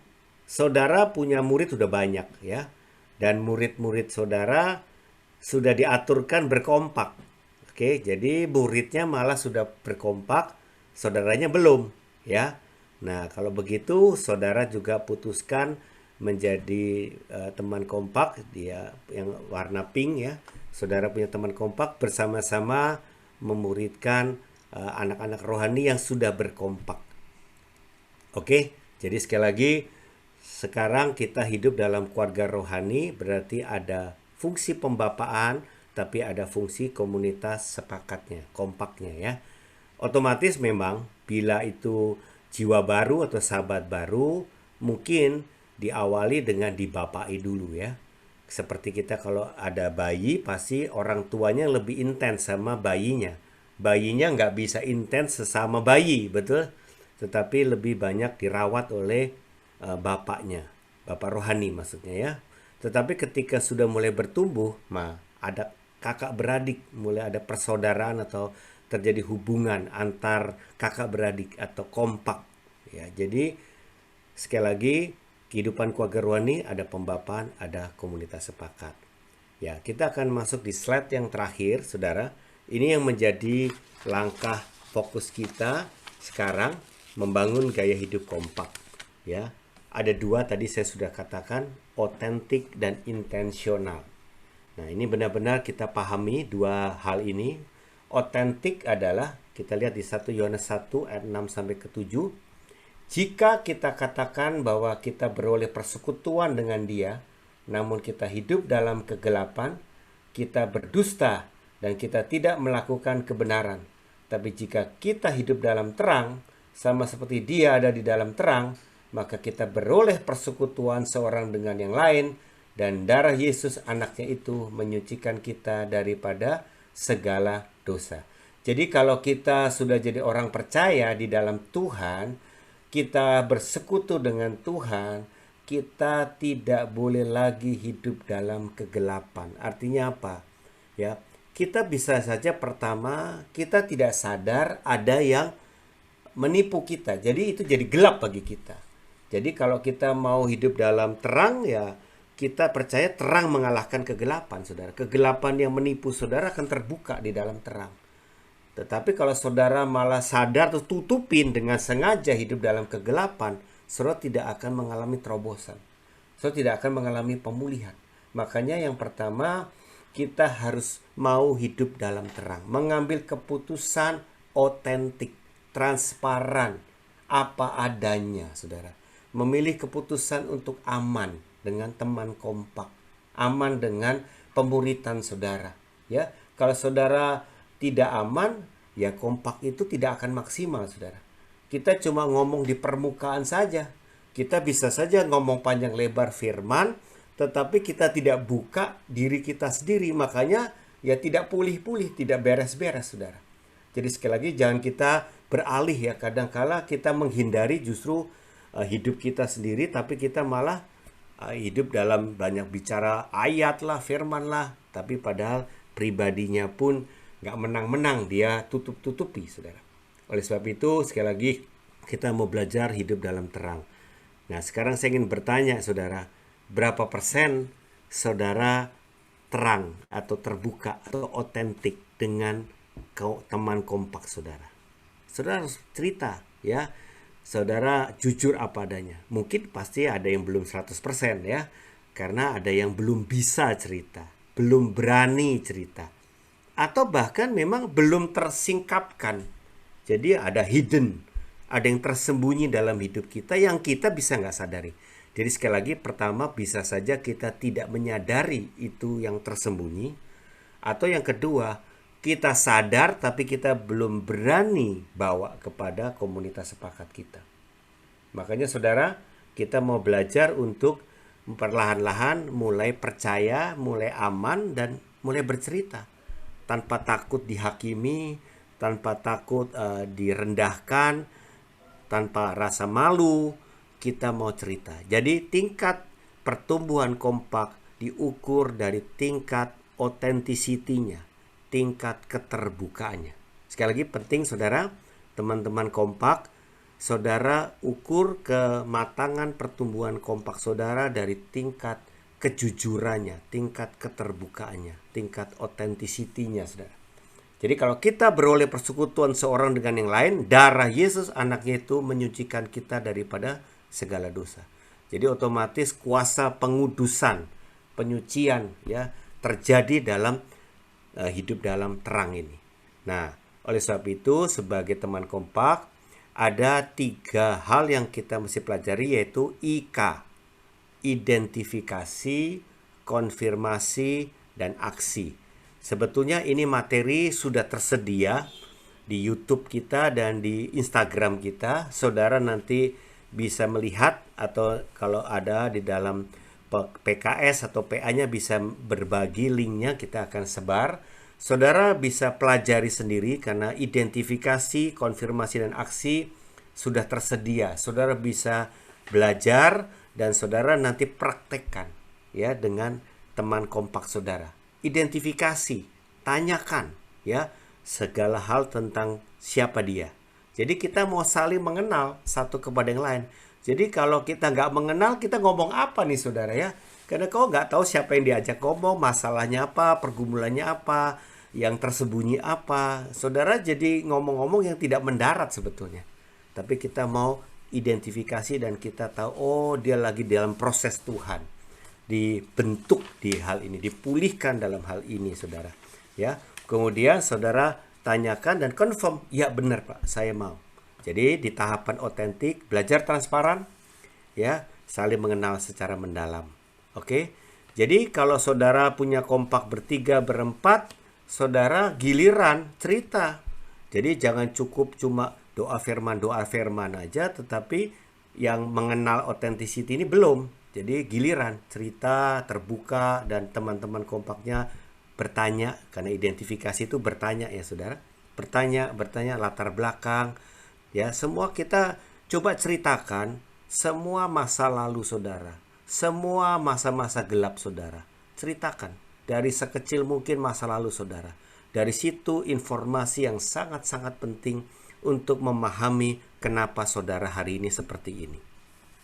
saudara punya murid sudah banyak ya, dan murid-murid saudara sudah diaturkan berkompak. Oke, jadi muridnya malah sudah berkompak, saudaranya belum ya. Nah, kalau begitu saudara juga putuskan menjadi teman kompak, dia yang warna pink ya. Saudara punya teman kompak, bersama-sama memuridkan anak-anak rohani yang sudah berkompak. Oke, jadi sekali lagi, sekarang kita hidup dalam keluarga rohani, berarti ada fungsi pembapaan, tapi ada fungsi komunitas sepakatnya, kompaknya ya. Otomatis memang bila itu jiwa baru atau sahabat baru, mungkin diawali dengan dibapai dulu ya. Seperti kita kalau ada bayi, pasti orang tuanya lebih intens sama bayinya. Bayinya nggak bisa intens sesama bayi, betul? Tetapi lebih banyak dirawat oleh bapaknya, bapak rohani maksudnya ya. Tetapi ketika sudah mulai bertumbuh, ada kakak beradik, mulai ada persaudaraan atau terjadi hubungan antar kakak beradik atau kompak ya. Jadi sekali lagi, kehidupan keluarga rohani ada pembapaan, ada komunitas sepakat. Ya, kita akan masuk di slide yang terakhir, saudara. Ini yang menjadi langkah fokus kita sekarang, membangun gaya hidup kompak ya. Ada dua tadi saya sudah katakan, otentik dan intensional. Nah, ini benar-benar kita pahami dua hal ini. Otentik adalah, kita lihat di 1 Yohanes 1 ayat 6 sampai ke 7. Jika kita katakan bahwa kita beroleh persekutuan dengan Dia, namun kita hidup dalam kegelapan, kita berdusta dan kita tidak melakukan kebenaran. Tapi jika kita hidup dalam terang, sama seperti Dia ada di dalam terang, maka kita beroleh persekutuan seorang dengan yang lain, dan darah Yesus anaknya itu menyucikan kita daripada segala dosa. Jadi kalau kita sudah jadi orang percaya di dalam Tuhan, kita bersekutu dengan Tuhan, kita tidak boleh lagi hidup dalam kegelapan. Artinya apa? Ya, kita bisa saja pertama kita tidak sadar ada yang menipu kita. Jadi itu jadi gelap bagi kita. Jadi kalau kita mau hidup dalam terang, ya kita percaya terang mengalahkan kegelapan, saudara. Kegelapan yang menipu saudara akan terbuka di dalam terang. Tetapi kalau saudara malah sadar atau tutupin dengan sengaja hidup dalam kegelapan, saudara tidak akan mengalami terobosan. Saudara tidak akan mengalami pemulihan. Makanya yang pertama, kita harus mau hidup dalam terang. Mengambil keputusan otentik, transparan, apa adanya, saudara. Memilih keputusan untuk aman dengan teman kompak, aman dengan pemuritan saudara. Ya, kalau saudara tidak aman, ya kompak itu tidak akan maksimal, saudara. Kita cuma ngomong di permukaan saja. Kita bisa saja ngomong panjang lebar firman, tetapi kita tidak buka diri kita sendiri. Makanya ya tidak pulih-pulih, tidak beres-beres, saudara. Jadi sekali lagi jangan kita beralih ya. Kadangkala kita menghindari justru hidup kita sendiri, tapi kita malah hidup dalam banyak bicara ayat lah, firman lah, tapi padahal pribadinya pun nggak menang-menang, dia tutup-tutupi, saudara. Oleh sebab itu, sekali lagi kita mau belajar hidup dalam terang. Nah, sekarang saya ingin bertanya, saudara, berapa persen saudara terang atau terbuka atau otentik dengan teman kompak saudara? Saudara harus cerita, ya. Saudara jujur apa adanya. Mungkin pasti ada yang belum 100% ya. Karena ada yang belum bisa cerita, belum berani cerita. Atau bahkan memang belum tersingkapkan. Jadi ada hidden, ada yang tersembunyi dalam hidup kita yang kita bisa nggak sadari. Jadi sekali lagi, pertama bisa saja kita tidak menyadari itu yang tersembunyi. Atau yang kedua, kita sadar tapi kita belum berani bawa kepada komunitas sepakat kita. Makanya saudara, kita mau belajar untuk perlahan-lahan mulai percaya, mulai aman, dan mulai bercerita. Tanpa takut dihakimi, tanpa takut direndahkan, tanpa rasa malu, kita mau cerita. Jadi tingkat pertumbuhan kompak diukur dari tingkat authenticity-nya, tingkat keterbukaannya. Sekali lagi penting saudara, teman-teman kompak, saudara ukur kematangan pertumbuhan kompak saudara dari tingkat kejujurannya, tingkat keterbukaannya, tingkat authenticity-nya, saudara. Jadi kalau kita beroleh persekutuan seorang dengan yang lain, darah Yesus anaknya itu menyucikan kita daripada segala dosa. Jadi otomatis kuasa pengudusan, penyucian ya terjadi dalam hidup dalam terang ini. Nah, oleh sebab itu sebagai teman kompak ada 3 hal yang kita mesti pelajari, yaitu IK, identifikasi, konfirmasi, dan aksi. Sebetulnya ini materi sudah tersedia di YouTube kita dan di Instagram kita. Saudara nanti bisa melihat, atau kalau ada di dalam PKS atau PA-nya bisa berbagi linknya, kita akan sebar. Saudara bisa pelajari sendiri karena identifikasi, konfirmasi, dan aksi sudah tersedia. Saudara bisa belajar dan saudara nanti praktekkan ya dengan teman kompak saudara. Identifikasi, tanyakan ya segala hal tentang siapa dia. Jadi kita mau saling mengenal satu kepada yang lain. Jadi kalau kita nggak mengenal, kita ngomong apa nih saudara ya? Karena kau nggak tahu siapa yang diajak ngomong, masalahnya apa, pergumulannya apa, yang tersembunyi apa. Saudara jadi ngomong-ngomong yang tidak mendarat sebetulnya. Tapi kita mau identifikasi dan kita tahu, oh dia lagi dalam proses Tuhan. dibentuk di hal ini, dipulihkan dalam hal ini, saudara. Ya, kemudian saudara tanyakan dan confirm, ya benar Pak, saya mau. Jadi di tahapan otentik, belajar transparan, ya, saling mengenal secara mendalam. Oke, jadi kalau saudara punya kompak bertiga, berempat, saudara giliran cerita. Jadi jangan cukup cuma doa firman aja, tetapi yang mengenal authenticity ini belum. Jadi giliran cerita, terbuka, dan teman-teman kompaknya bertanya, karena identifikasi itu bertanya ya saudara. Bertanya latar belakang, ya semua kita coba ceritakan semua masa lalu saudara, semua masa-masa gelap saudara. Ceritakan dari sekecil mungkin masa lalu saudara. Dari situ informasi yang sangat-sangat penting untuk memahami kenapa saudara hari ini seperti ini.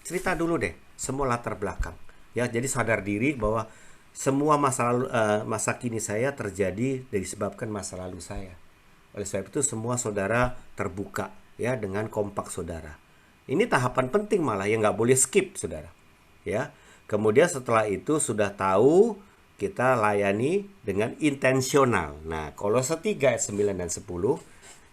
Cerita dulu deh semua latar belakang. Ya, jadi sadar diri bahwa semua masa lalu, masa kini saya terjadi disebabkan masa lalu saya. Oleh sebab itu semua saudara terbuka ya dengan kompak saudara. Ini tahapan penting malah yang nggak boleh skip saudara. Ya, kemudian setelah itu sudah tahu, kita layani dengan intensional. Nah, Kolose 3 ayat 9 dan 10.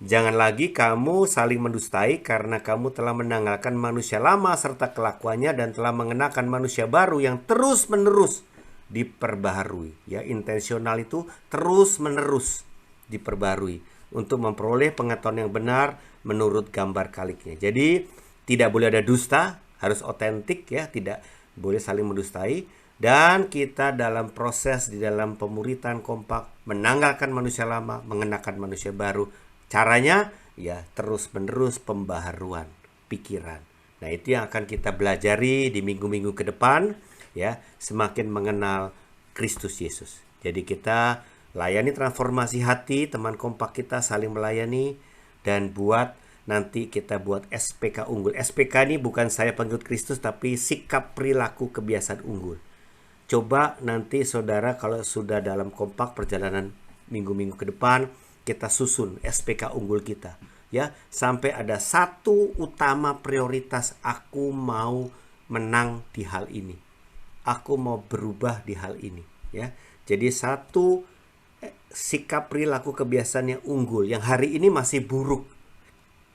Jangan lagi kamu saling mendustai karena kamu telah menanggalkan manusia lama serta kelakuannya dan telah mengenakan manusia baru yang terus-menerus diperbaharui. Ya, intensional itu terus-menerus diperbaharui untuk memperoleh pengetahuan yang benar menurut gambar kaliknya. Jadi, tidak boleh ada dusta, harus otentik ya, tidak boleh saling mendustai. Dan kita dalam proses di dalam pemuritan kompak menanggalkan manusia lama, mengenakan manusia baru. Caranya ya terus-menerus pembaharuan pikiran. Nah, itu yang akan kita belajari di minggu-minggu ke depan ya, semakin mengenal Kristus Yesus. Jadi kita layani transformasi hati, teman kompak kita saling melayani, dan nanti kita buat SPK unggul. SPK ini bukan saya pengikut Kristus, tapi sikap perilaku kebiasaan unggul. Coba nanti saudara kalau sudah dalam kompak perjalanan minggu-minggu ke depan, kita susun SPK unggul kita ya, sampai ada satu utama prioritas, aku mau menang di hal ini, aku mau berubah di hal ini ya. Jadi satu sikap perilaku kebiasaan yang unggul, yang hari ini masih buruk,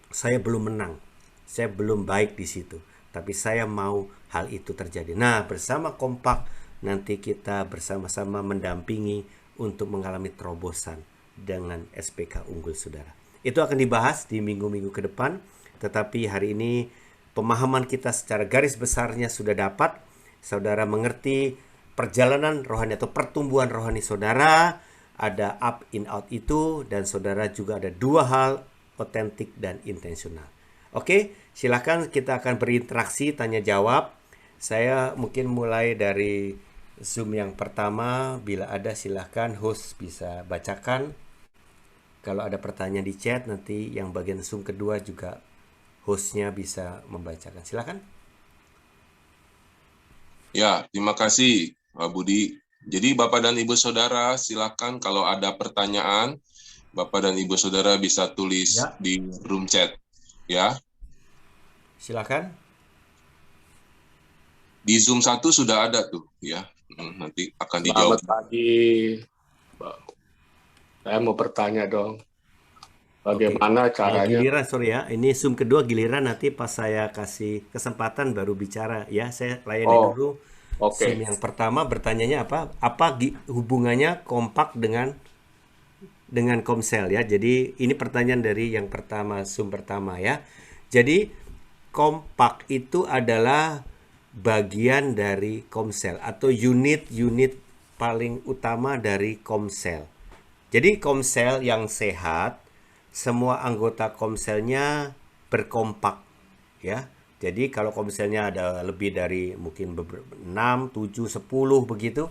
saya belum menang, saya belum baik di situ, tapi saya mau hal itu terjadi. Nah, bersama kompak nanti kita bersama-sama mendampingi untuk mengalami terobosan dengan SPK unggul saudara. Itu akan dibahas di minggu-minggu ke depan, tetapi hari ini pemahaman kita secara garis besarnya sudah dapat. Saudara mengerti perjalanan rohani atau pertumbuhan rohani saudara, ada up in out itu, dan saudara juga ada dua hal, otentik dan intensional. Oke, silakan kita akan berinteraksi tanya jawab. Saya mungkin mulai dari Zoom yang pertama, bila ada silahkan host bisa bacakan. Kalau ada pertanyaan di chat, nanti yang bagian Zoom kedua juga hostnya bisa membacakan. Silakan. Ya, terima kasih Pak Budi. Jadi Bapak dan Ibu Saudara, silakan kalau ada pertanyaan, Bapak dan Ibu Saudara bisa tulis di room chat. Ya. Silakan. Di Zoom 1 sudah ada tuh ya. Nanti akan dijawab. Selamat pagi. Saya mau bertanya dong, bagaimana caranya? Giliran, sorry ya, ini Zoom kedua giliran, nanti pas saya kasih kesempatan baru bicara ya. Saya layani dulu. Zoom yang pertama bertanyanya apa hubungannya kompak dengan Komsel ya. Jadi ini pertanyaan dari yang pertama, Zoom pertama ya. Jadi kompak itu adalah bagian dari Komsel atau unit-unit paling utama dari Komsel. Jadi Komsel yang sehat, semua anggota Komselnya berkompak ya. Jadi kalau Komselnya ada lebih dari mungkin 6, 7, 10 begitu,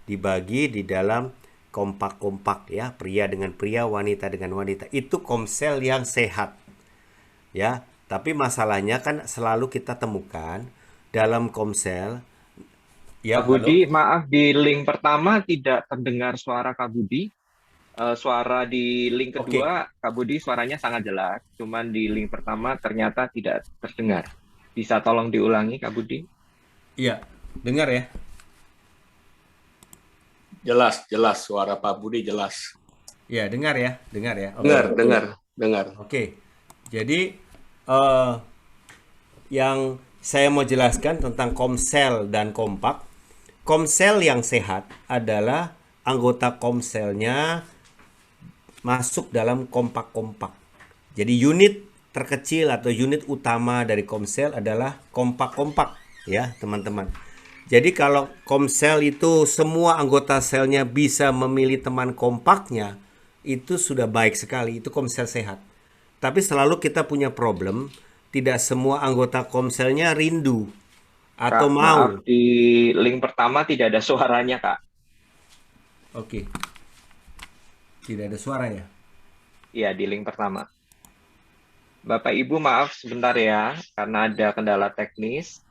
dibagi di dalam kompak-kompak ya, pria dengan pria, wanita dengan wanita. Itu Komsel yang sehat. Ya, tapi masalahnya kan selalu kita temukan dalam Komsel ya. Kak Budi, maaf, di link pertama tidak terdengar suara Kak Budi. Suara di link kedua, Kak Budi suaranya sangat jelas. Cuman di link pertama ternyata tidak terdengar. Bisa tolong diulangi, Kak Budi? Iya, dengar ya. Jelas suara Pak Budi jelas. Ya, dengar ya. Oke. Dengar. Oke. Jadi yang saya mau jelaskan tentang komsel dan kompak. Komsel yang sehat adalah anggota komselnya masuk dalam kompak-kompak. Jadi unit terkecil atau unit utama dari komsel adalah kompak-kompak ya, teman-teman. Jadi kalau komsel itu semua anggota selnya bisa memilih teman kompaknya, itu sudah baik sekali, itu komsel sehat. Tapi selalu kita punya problem, tidak semua anggota komselnya rindu atau Kak, mau. maaf, di link pertama tidak ada suaranya, Kak. Oke. Tidak ada suara ya? Iya, di link pertama. Bapak Ibu, maaf sebentar ya, karena ada kendala teknis.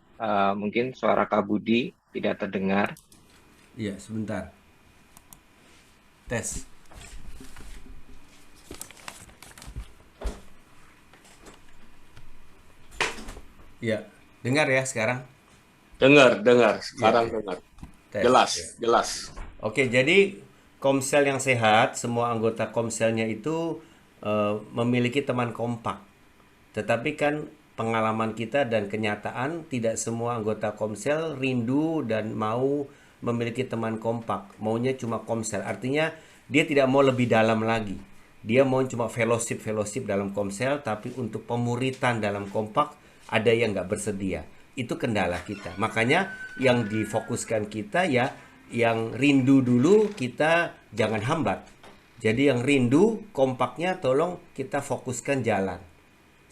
Mungkin suara Kak Budi tidak terdengar. Iya, sebentar. Tes. Iya, dengar ya sekarang? Dengar. Sekarang Iya. dengar. Tes. Jelas. Oke, jadi komsel yang sehat, semua anggota komselnya itu memiliki teman kompak. Tetapi kan pengalaman kita dan kenyataan tidak semua anggota komsel rindu dan mau memiliki teman kompak. Maunya cuma komsel. Artinya dia tidak mau lebih dalam lagi. Dia mau cuma fellowship dalam komsel, tapi untuk pemuritan dalam kompak ada yang nggak bersedia. Itu kendala kita. Makanya yang difokuskan kita ya, yang rindu dulu kita jangan hambat. Jadi yang rindu kompaknya tolong kita fokuskan jalan.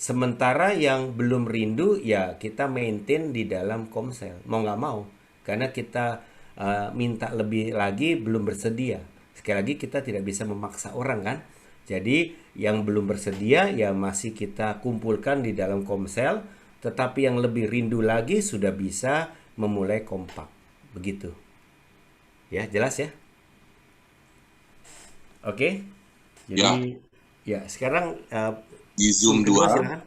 Sementara yang belum rindu ya kita maintain di dalam komsel. Mau nggak mau. Karena kita minta lebih lagi belum bersedia. Sekali lagi kita tidak bisa memaksa orang kan. Jadi yang belum bersedia ya masih kita kumpulkan di dalam komsel. Tetapi yang lebih rindu lagi sudah bisa memulai kompak. Begitu. Ya, jelas ya? Oke. Jadi ya sekarang Di Zoom kedua 2, silakan.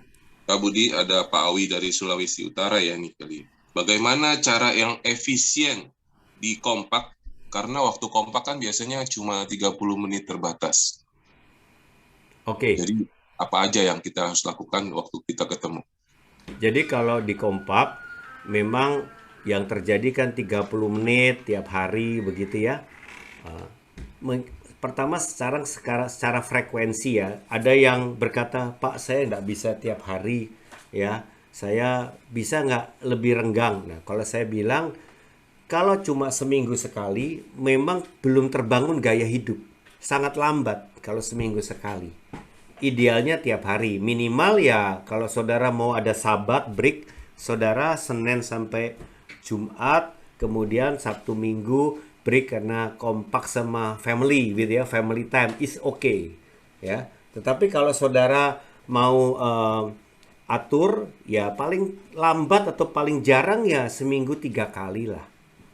Kak Budi, ada Pak Awi dari Sulawesi Utara ya nih kali. Bagaimana cara yang efisien di kompak? Karena waktu kompak kan biasanya cuma 30 menit terbatas. Oke. Jadi apa aja yang kita harus lakukan waktu kita ketemu? Jadi kalau di kompak memang yang terjadi kan 30 menit tiap hari begitu ya. Pertama secara frekuensi ya. Ada yang berkata, Pak saya nggak bisa tiap hari ya. Saya bisa nggak lebih renggang. Nah kalau saya bilang kalau cuma seminggu sekali memang belum terbangun gaya hidup. Sangat lambat kalau seminggu sekali. Idealnya tiap hari. Minimal ya kalau saudara mau ada sabat, break, saudara Senin sampai Jumat, kemudian Sabtu Minggu break karena kompak sama family gitu ya, family time is okay ya. Tetapi kalau saudara mau atur ya paling lambat atau paling jarang ya seminggu 3 kali lah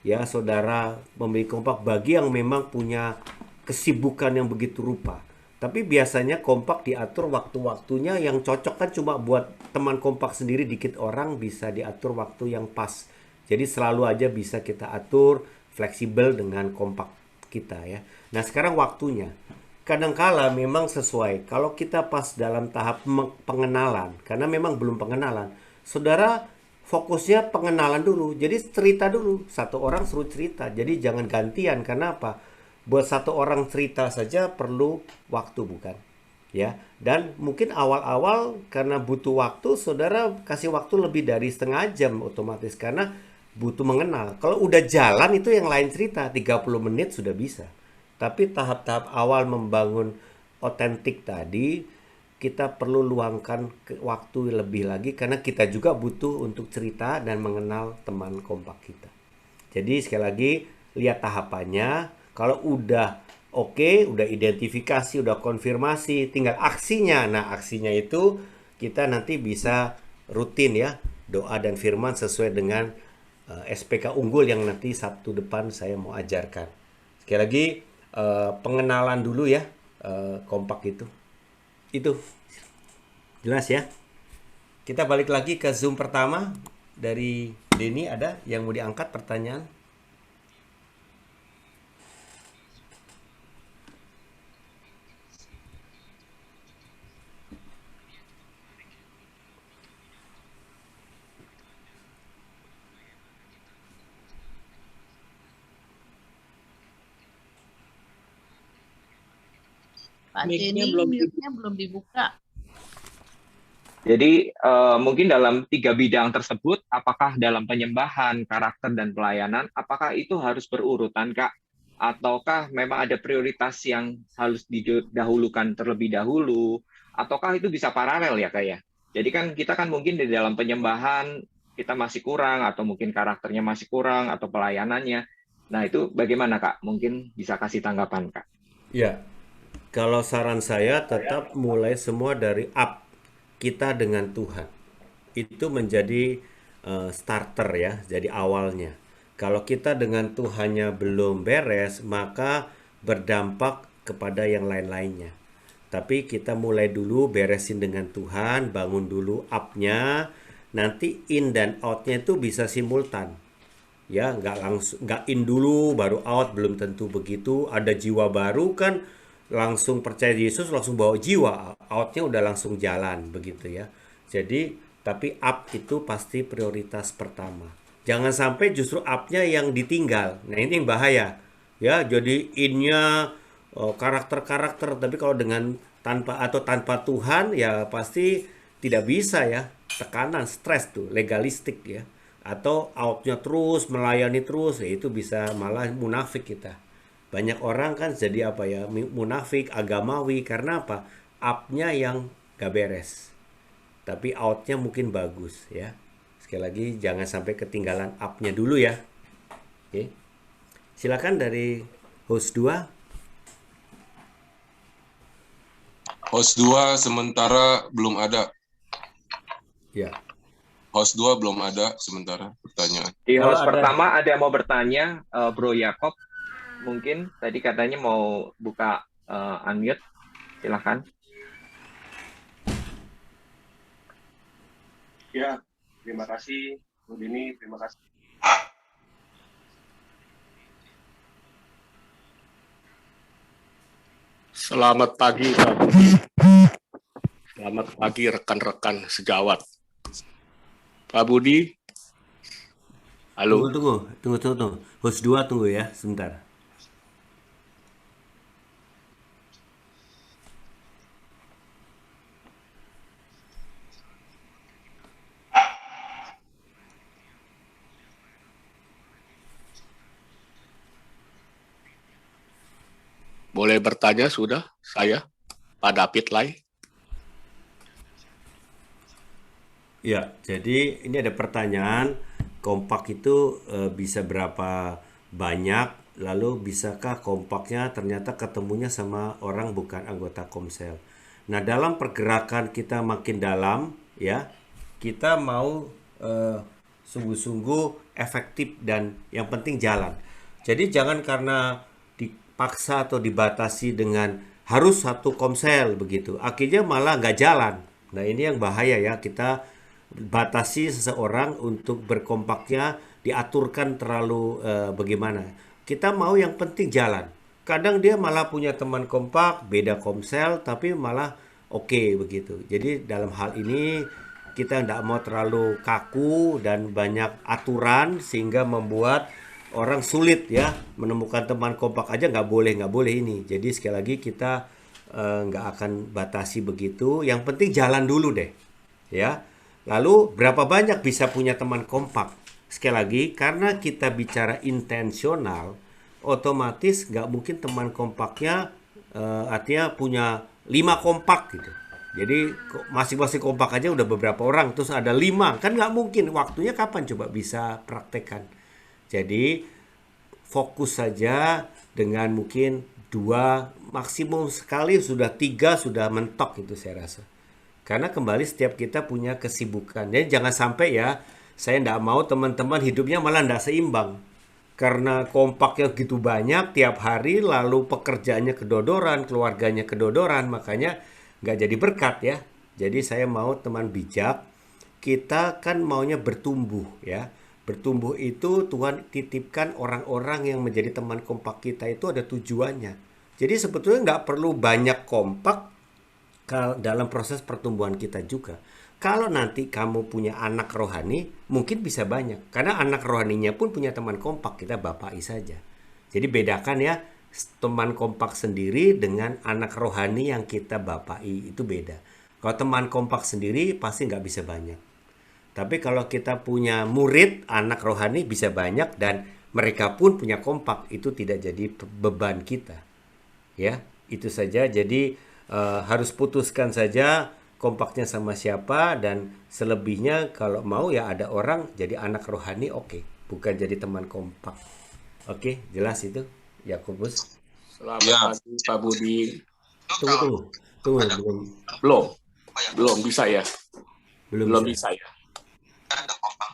ya saudara memiliki kompak bagi yang memang punya kesibukan yang begitu rupa. Tapi biasanya kompak diatur waktu-waktunya yang cocok kan cuma buat teman kompak sendiri dikit orang bisa diatur waktu yang pas. Jadi selalu aja bisa kita atur fleksibel dengan kompak kita ya. Nah sekarang waktunya. Kadangkala memang sesuai. Kalau kita pas dalam tahap pengenalan, karena memang belum pengenalan, saudara fokusnya pengenalan dulu. Jadi cerita dulu. Satu orang suruh cerita. Jadi jangan gantian. Karena apa? Buat satu orang cerita saja perlu waktu bukan? Ya. Dan mungkin awal-awal karena butuh waktu, saudara kasih waktu lebih dari setengah jam otomatis. Karena butuh mengenal. Kalau udah jalan itu yang lain cerita. 30 menit sudah bisa. Tapi tahap-tahap awal membangun otentik tadi, kita perlu luangkan waktu lebih lagi. Karena kita juga butuh untuk cerita dan mengenal teman kompak kita. Jadi sekali lagi, lihat tahapannya. Kalau udah oke, udah identifikasi, udah konfirmasi, tinggal aksinya. Nah, aksinya itu kita nanti bisa rutin ya, doa dan firman sesuai dengan SPK unggul yang nanti Sabtu depan saya mau ajarkan. Sekali lagi, pengenalan dulu ya, kompak itu. Itu. Jelas ya? Kita balik lagi ke Zoom pertama. Dari Denny ada yang mau diangkat pertanyaan? Pak Mic-nya Denny, belum mute-nya belum dibuka. Jadi mungkin dalam 3 bidang tersebut, apakah dalam penyembahan, karakter, dan pelayanan, apakah itu harus berurutan, Kak? Ataukah memang ada prioritas yang harus didahulukan terlebih dahulu? Ataukah itu bisa paralel ya, Kak ya? Jadi kan kita kan mungkin di dalam penyembahan kita masih kurang, atau mungkin karakternya masih kurang, atau pelayanannya. Nah itu bagaimana, Kak? Mungkin bisa kasih tanggapan, Kak. Ya, kalau saran saya tetap mulai semua dari up kita dengan Tuhan. Itu menjadi starter ya, jadi awalnya. Kalau kita dengan Tuhannya belum beres, maka berdampak kepada yang lain-lainnya. Tapi kita mulai dulu beresin dengan Tuhan, bangun dulu up-nya, nanti in dan out-nya itu bisa simultan. Ya, nggak in dulu baru out, belum tentu begitu. Ada jiwa baru kan langsung percaya Yesus langsung bawa jiwa, outnya udah langsung jalan begitu ya. Jadi tapi up itu pasti prioritas pertama. Jangan sampai justru up-nya yang ditinggal. Nah ini yang bahaya ya. Jadi in-nya karakter-karakter, tapi kalau dengan tanpa Tuhan ya pasti tidak bisa ya. Tekanan, stres tuh, legalistik ya. Atau outnya terus melayani terus, ya itu bisa malah munafik kita. Banyak orang kan jadi apa ya, munafik, agamawi, karena apa? Up-nya yang gak beres, tapi out-nya mungkin bagus ya. Sekali lagi jangan sampai ketinggalan up-nya dulu ya. Oke. Silakan dari host 2. Host 2 sementara belum ada. Ya. Host 2 belum ada sementara pertanyaan. Di Kalau host ada- pertama ada yang mau bertanya, Bro Yakob. Mungkin tadi katanya mau buka unmute, silahkan. Ya, terima kasih Bu Dini, terima kasih. Selamat pagi, Pak Budi. Selamat pagi rekan-rekan sejawat. Pak Budi. Halo. Tunggu. Host 2 tunggu ya, sebentar. Boleh bertanya sudah saya, Pak David Lai. Ya, jadi ini ada pertanyaan, kompak itu bisa berapa banyak, lalu bisakah kompaknya ternyata ketemunya sama orang bukan anggota Komsel. Nah, dalam pergerakan kita makin dalam, ya, kita mau sungguh-sungguh efektif dan yang penting jalan. Jadi jangan karena dipaksa atau dibatasi dengan harus satu Komsel begitu, akhirnya malah nggak jalan. Nah, ini yang bahaya ya, kita batasi seseorang untuk berkompaknya, diaturkan terlalu bagaimana. Kita mau yang penting jalan. Kadang dia malah punya teman kompak, beda Komsel, tapi malah oke begitu. Jadi dalam hal ini kita tidak mau terlalu kaku dan banyak aturan sehingga membuat orang sulit ya menemukan teman kompak aja nggak boleh ini. Jadi sekali lagi kita nggak akan batasi begitu. Yang penting jalan dulu deh, ya. Lalu berapa banyak bisa punya teman kompak? Sekali lagi, karena kita bicara intensional, otomatis nggak mungkin teman kompaknya artinya punya 5 kompak gitu. Jadi masing-masing kompak aja udah beberapa orang, terus ada 5, kan nggak mungkin. Waktunya kapan coba bisa praktekkan? Jadi fokus saja dengan mungkin 2, maksimum sekali sudah 3 sudah mentok itu saya rasa. Karena kembali setiap kita punya kesibukan. Jadi jangan sampai ya, saya tidak mau teman-teman hidupnya malah tidak seimbang. Karena kompaknya gitu banyak tiap hari, lalu pekerjaannya kedodoran, keluarganya kedodoran, makanya nggak jadi berkat ya. Jadi saya mau teman bijak, kita kan maunya bertumbuh ya. Bertumbuh itu Tuhan titipkan orang-orang yang menjadi teman kompak kita itu ada tujuannya. Jadi sebetulnya nggak perlu banyak kompak dalam proses pertumbuhan kita juga. Kalau nanti kamu punya anak rohani, mungkin bisa banyak. Karena anak rohaninya pun punya teman kompak, kita bapai saja. Jadi bedakan ya, teman kompak sendiri dengan anak rohani yang kita bapai itu beda. Kalau teman kompak sendiri pasti nggak bisa banyak. Tapi kalau kita punya murid anak rohani bisa banyak dan mereka pun punya kompak, itu tidak jadi beban kita. Ya, itu saja. Jadi harus putuskan saja kompaknya sama siapa, dan selebihnya kalau mau ya ada orang jadi anak rohani, oke. Bukan jadi teman kompak. Oke, jelas itu, Yakobus. Selamat Ya. pagi Pak Budi. Tunggu. Belum bisa ya. Belum bisa. bisa ya.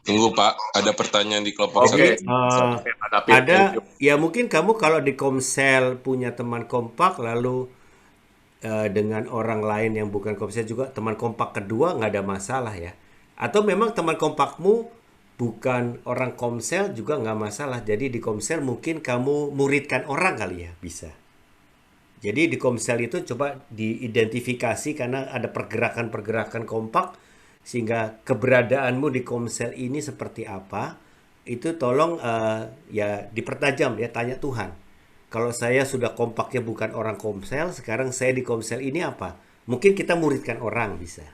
Tunggu Pak, ada pertanyaan di kelompok Oke. saya. Oke, Pak David, Ada, thank you. ya mungkin kamu kalau di Komsel punya teman kompak, lalu dengan orang lain yang bukan Komsel juga teman kompak kedua, nggak ada masalah ya. Atau memang teman kompakmu bukan orang Komsel juga nggak masalah. Jadi di Komsel mungkin kamu muridkan orang kali ya, bisa. Jadi di Komsel itu coba diidentifikasi karena ada pergerakan-pergerakan kompak, sehingga keberadaanmu di Komsel ini seperti apa, itu tolong ya dipertajam ya, tanya Tuhan. Kalau saya sudah kompaknya bukan orang Komsel, sekarang saya di Komsel ini apa? Mungkin kita muridkan orang bisa.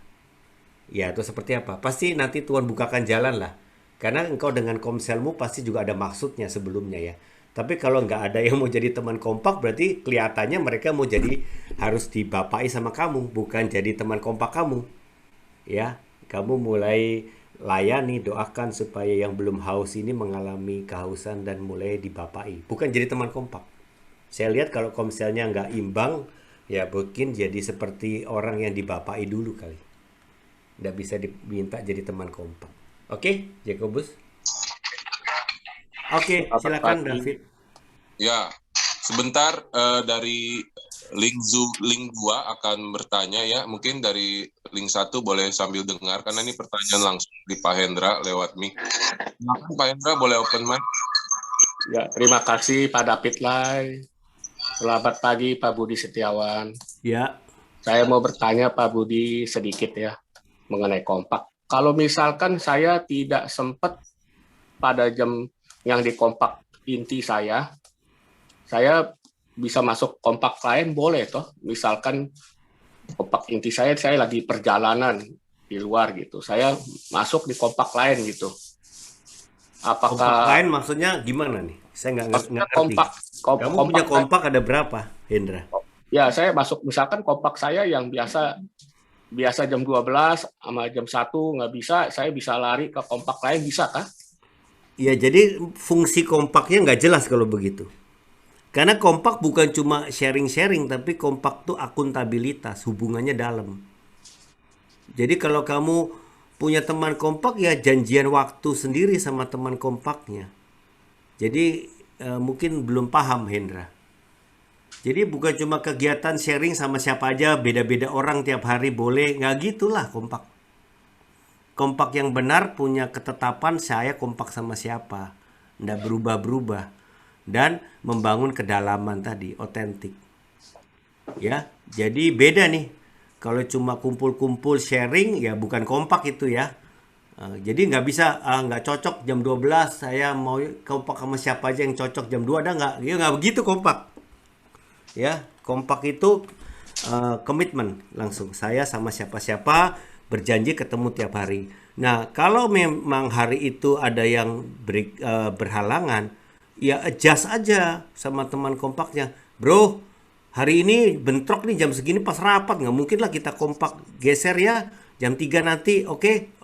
Ya, itu seperti apa? Pasti nanti Tuhan bukakan jalan lah. Karena engkau dengan Komselmu pasti juga ada maksudnya sebelumnya ya. Tapi kalau nggak ada yang mau jadi teman kompak, berarti kelihatannya mereka mau jadi harus dibapai sama kamu, bukan jadi teman kompak kamu. Ya, kamu mulai layani, doakan supaya yang belum haus ini mengalami kehausan dan mulai dibapai. Bukan jadi teman kompak. Saya lihat kalau Komselnya nggak imbang, ya mungkin jadi seperti orang yang dibapai dulu kali. Nggak bisa diminta jadi teman kompak. Oke, Jakobus? Oke, silakan David. Ya, sebentar dari link 2 akan bertanya ya. Mungkin dari link 1 boleh sambil dengar karena ini pertanyaan langsung di Pak Hendra lewat mic. Silakan Pak Hendra, boleh open mic. Ya, terima kasih Pak David Lai. Selamat pagi Pak Budi Setiawan. Ya, Saya mau bertanya Pak Budi sedikit ya mengenai kompak. Kalau misalkan saya tidak sempat pada jam yang di kompak inti saya bisa masuk kompak lain boleh toh? Misalkan kompak inti saya lagi perjalanan di luar gitu. Saya masuk di kompak lain gitu. kompak Apakah lain maksudnya gimana nih? Saya nggak maksudnya ngerti. kompak Kamu punya kompak ada berapa, Hendra? Ya, saya masuk misalkan kompak saya yang biasa jam 12 sama jam 1 nggak bisa, saya bisa lari ke kompak lain, bisa kah? Ya, jadi fungsi kompaknya nggak jelas kalau begitu. Karena kompak bukan cuma sharing-sharing, tapi kompak tuh akuntabilitas, hubungannya dalam. Jadi kalau kamu punya teman kompak, ya janjian waktu sendiri sama teman kompaknya. Jadi mungkin belum paham Hendra. Jadi bukan cuma kegiatan sharing sama siapa aja, beda-beda orang tiap hari boleh. Nggak gitulah kompak. Kompak yang benar punya ketetapan saya kompak sama siapa. Nggak berubah-berubah. Dan membangun kedalaman tadi, otentik. Ya, jadi beda nih. Kalau cuma kumpul-kumpul sharing, ya bukan kompak itu ya. Jadi nggak bisa, nggak cocok jam 12, saya mau kompak sama siapa aja yang cocok jam 2, ada nggak? Ya nggak begitu kompak. Ya, kompak itu komitmen langsung. Saya sama siapa-siapa berjanji ketemu tiap hari. Nah, kalau memang hari itu ada yang berhalangan, ya adjust aja sama teman kompaknya. Bro, hari ini bentrok nih jam segini pas rapat, nggak mungkin lah kita kompak, geser ya jam 3 nanti, oke,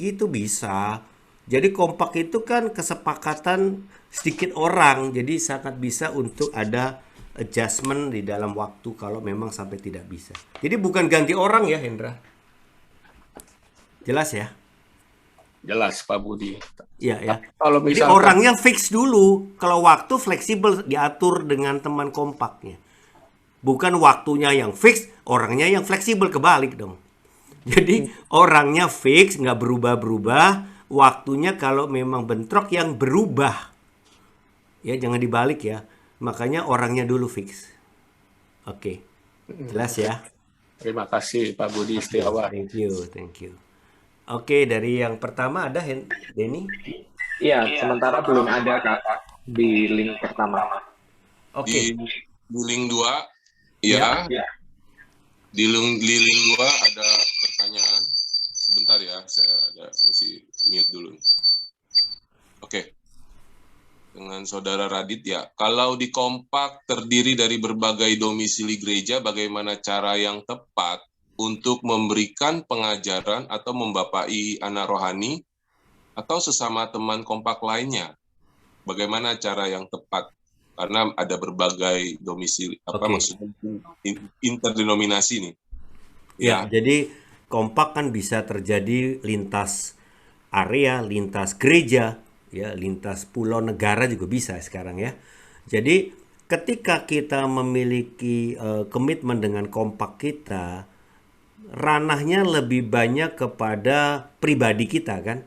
gitu bisa. Jadi kompak itu kan kesepakatan sedikit orang, jadi sangat bisa untuk ada adjustment di dalam waktu kalau memang sampai tidak bisa. Jadi bukan ganti orang ya Hendra. Jelas ya? Jelas Pak Budi. Iya ya. Kalau Jadi misalkan orangnya fix dulu. Kalau waktu fleksibel diatur dengan teman kompaknya. Bukan waktunya yang fix, orangnya yang fleksibel, kebalik dong. Jadi orangnya fix, nggak berubah-berubah. Waktunya kalau memang bentrok yang berubah. Ya jangan dibalik ya. Makanya orangnya dulu fix. Oke. Jelas ya? terima kasih Pak Budi Setiawan. Thank you. Oke, dari yang pertama ada Denny. Iya, sementara belum ada Kak di link pertama. Oke. Di link 2 Ya. ya. Di link 2 ada pertanyaan. Sebentar ya, saya mesti mute dulu. Oke. Dengan Saudara Radit ya. Kalau di Kompak terdiri dari berbagai domisili gereja, bagaimana cara yang tepat untuk memberikan pengajaran atau membapai anak rohani atau sesama teman Kompak lainnya? Bagaimana cara yang tepat? Karena ada berbagai domisili, maksudnya interdenominasi nih. Ya, jadi Kompak kan bisa terjadi lintas area, lintas gereja, ya, lintas pulau, negara juga bisa sekarang ya. Jadi ketika kita memiliki komitmen dengan Kompak kita, ranahnya lebih banyak kepada pribadi kita kan.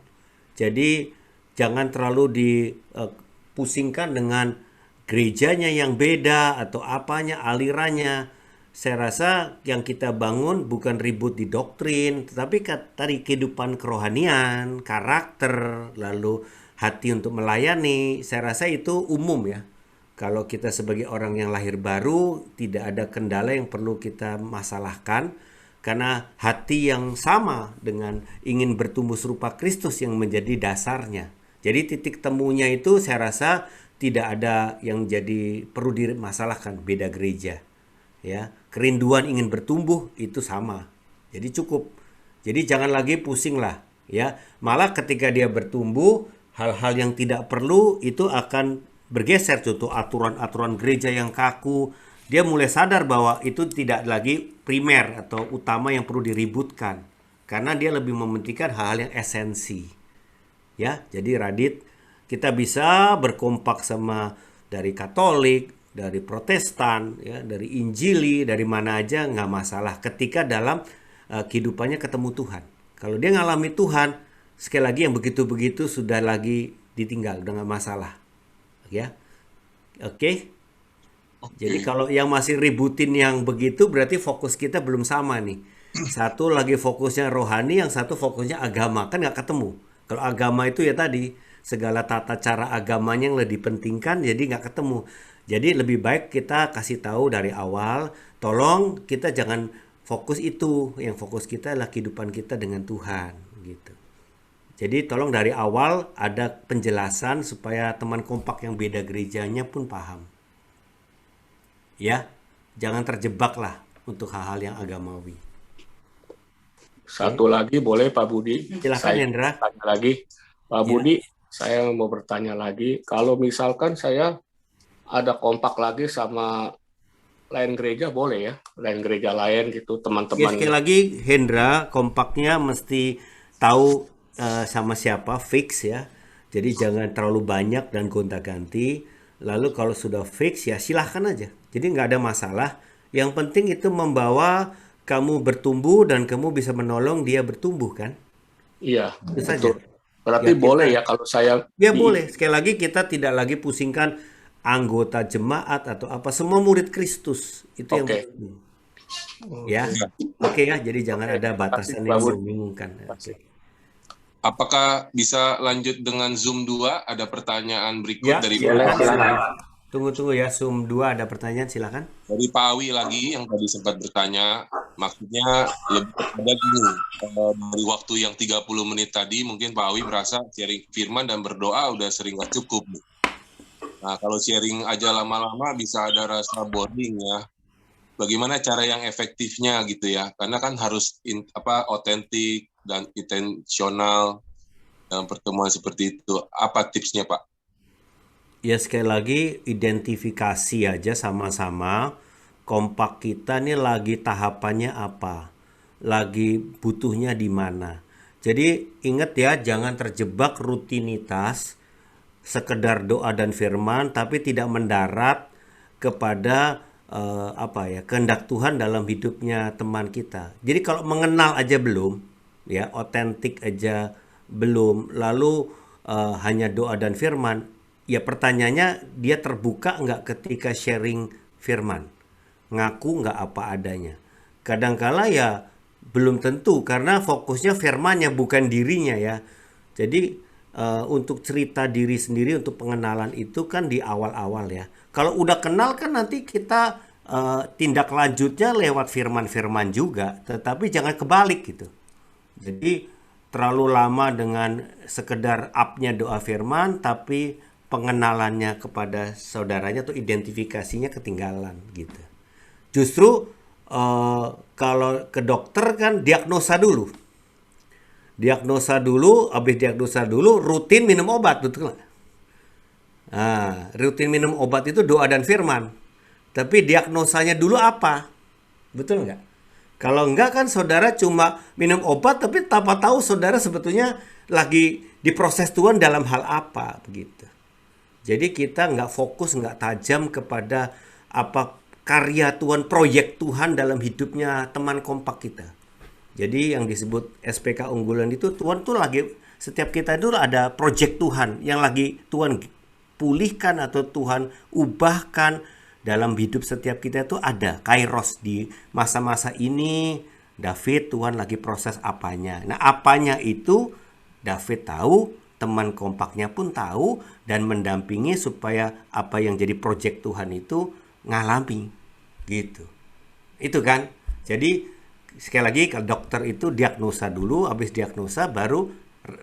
Jadi jangan terlalu dipusingkan dengan gerejanya yang beda atau apanya, alirannya. Saya rasa yang kita bangun bukan ribut di doktrin, tetapi tadi kehidupan kerohanian, karakter, lalu hati untuk melayani. Saya rasa itu umum ya. Kalau kita sebagai orang yang lahir baru, tidak ada kendala yang perlu kita masalahkan. Karena hati yang sama dengan ingin bertumbuh serupa Kristus yang menjadi dasarnya. Jadi titik temunya itu saya rasa tidak ada yang jadi perlu dimasalahkan, beda gereja. Ya, kerinduan ingin bertumbuh itu sama. Jadi cukup. Jadi jangan lagi pusing lah, ya. Malah ketika dia bertumbuh, hal-hal yang tidak perlu itu akan bergeser. Contoh aturan-aturan gereja yang kaku, dia mulai sadar bahwa itu tidak lagi primer atau utama yang perlu diributkan. Karena dia lebih mementingkan hal-hal yang esensi. Ya, jadi Radit, kita bisa berkompak sama dari Katolik, dari Protestan, ya, dari Injili, dari mana aja nggak masalah. Ketika dalam kehidupannya ketemu Tuhan. Kalau dia ngalami Tuhan, sekali lagi yang begitu-begitu sudah lagi ditinggal, udah nggak masalah. Ya, oke. Jadi kalau yang masih ributin yang begitu, berarti fokus kita belum sama nih. Satu lagi fokusnya rohani, yang satu fokusnya agama, kan nggak ketemu. Kalau agama itu ya tadi, segala tata cara agamanya yang lebih dipentingkan, jadi nggak ketemu. Jadi lebih baik kita kasih tahu dari awal, tolong kita jangan fokus itu, yang fokus kita adalah kehidupan kita dengan Tuhan, gitu. Jadi tolong dari awal ada penjelasan supaya teman Kompak yang beda gerejanya pun paham. Ya, jangan terjebak lah untuk hal-hal yang agamawi. Satu lagi boleh Pak Budi? Silakan Hendra. Tanya lagi, Pak Budi, saya mau bertanya lagi. Kalau misalkan saya ada Kompak lagi sama lain gereja, boleh ya? Lain gereja lain gitu, teman-teman. Sekali lagi Hendra, Kompaknya mesti tahu sama siapa, fix ya. Jadi jangan terlalu banyak dan gonta-ganti. Lalu kalau sudah fix ya silahkan aja. Jadi nggak ada masalah. Yang penting itu membawa kamu bertumbuh dan kamu bisa menolong dia bertumbuh kan? Iya, itu saja. Berarti boleh ya kalau saya... Ya boleh. Sekali lagi kita tidak lagi pusingkan anggota jemaat atau apa, semua murid Kristus itu yang penting. Ya, oke ya. Jadi jangan ada batasan yang membingungkan. Apakah bisa lanjut dengan Zoom 2? Ada pertanyaan berikut dari silakan. Tunggu ya, Zoom 2 ada pertanyaan, silakan. Dari Pak Awi lagi yang tadi sempat bertanya, maksudnya lebih kepada gini, dari waktu yang 30 menit tadi mungkin Pak Awi merasa sharing firman dan berdoa udah sering nggak cukup. Nah, kalau sharing aja lama-lama bisa ada rasa boring ya. Bagaimana cara yang efektifnya gitu ya? Karena kan harus otentik dan intensional dalam pertemuan seperti itu. Apa tipsnya, Pak? Ya sekali lagi identifikasi aja sama-sama. Kompak kita nih lagi tahapannya apa? Lagi butuhnya di mana? Jadi ingat ya, jangan terjebak rutinitas sekedar doa dan firman tapi tidak mendarat kepada kehendak Tuhan dalam hidupnya teman kita. Jadi kalau mengenal aja belum, ya otentik aja belum, lalu hanya doa dan firman, ya pertanyaannya dia terbuka nggak ketika sharing firman, ngaku nggak apa adanya. Kadangkala ya belum tentu karena fokusnya firmannya bukan dirinya ya. Jadi untuk cerita diri sendiri, untuk pengenalan itu kan di awal-awal ya. Kalau udah kenal kan nanti kita tindak lanjutnya lewat firman-firman juga, tetapi jangan kebalik gitu. Jadi terlalu lama dengan sekedar up-nya doa firman, tapi pengenalannya kepada saudaranya atau identifikasinya ketinggalan gitu. Justru kalau ke dokter kan diagnosa dulu. Habis diagnosa dulu, rutin minum obat, betul nggak? Nah, rutin minum obat itu doa dan firman. Tapi diagnosanya dulu apa? Betul nggak? Kalau enggak kan saudara cuma minum obat, tapi tanpa tahu saudara sebetulnya lagi diproses Tuhan dalam hal apa, begitu. Jadi kita nggak fokus, nggak tajam kepada apa karya Tuhan, proyek Tuhan dalam hidupnya teman kompak kita. Jadi yang disebut SPK unggulan itu Tuhan tuh lagi, setiap kita itu ada proyek Tuhan yang lagi Tuhan pulihkan atau Tuhan ubahkan dalam hidup setiap kita. Itu ada kairos di masa-masa ini. David, Tuhan lagi proses apanya. Nah, apanya itu David tahu, teman kompaknya pun tahu, dan mendampingi supaya apa yang jadi proyek Tuhan itu ngalami gitu. Itu kan. Jadi sekali lagi, kalau dokter itu diagnosa dulu, habis diagnosa baru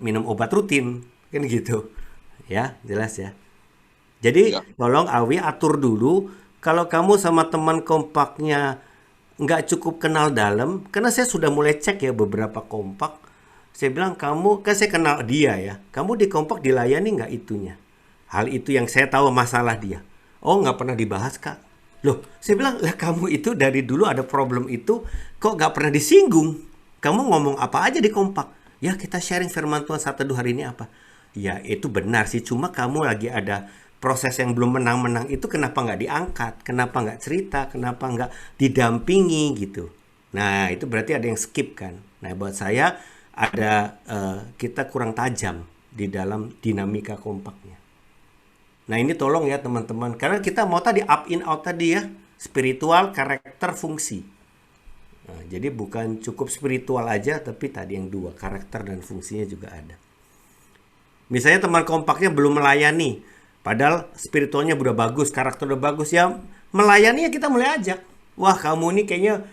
minum obat rutin, kan gitu. Ya, jelas ya. Jadi tolong Awi atur dulu, kalau kamu sama teman kompaknya nggak cukup kenal dalam, karena saya sudah mulai cek ya beberapa kompak, saya bilang kamu, kan saya kenal dia ya, kamu di kompak dilayani nggak itunya? Hal itu yang saya tahu masalah dia. Oh, nggak pernah dibahas Kak. Loh, saya bilang, lah kamu itu dari dulu ada problem itu, kok gak pernah disinggung? Kamu ngomong apa aja di kompak? Ya kita sharing firman Tuhan 1-2 hari ini apa? Ya itu benar sih, cuma kamu lagi ada proses yang belum menang-menang itu, kenapa gak diangkat? Kenapa gak cerita? Kenapa gak didampingi gitu? Nah itu berarti ada yang skip kan? Nah buat saya ada kita kurang tajam di dalam dinamika kompaknya. Nah ini tolong ya teman-teman, karena kita mau tadi up in out tadi ya, spiritual, karakter, fungsi. Nah, jadi bukan cukup spiritual aja, tapi tadi yang dua, karakter dan fungsinya juga ada. Misalnya teman kompaknya belum melayani, padahal spiritualnya udah bagus, karakter udah bagus, ya melayani ya kita mulai ajak. Wah kamu ini kayaknya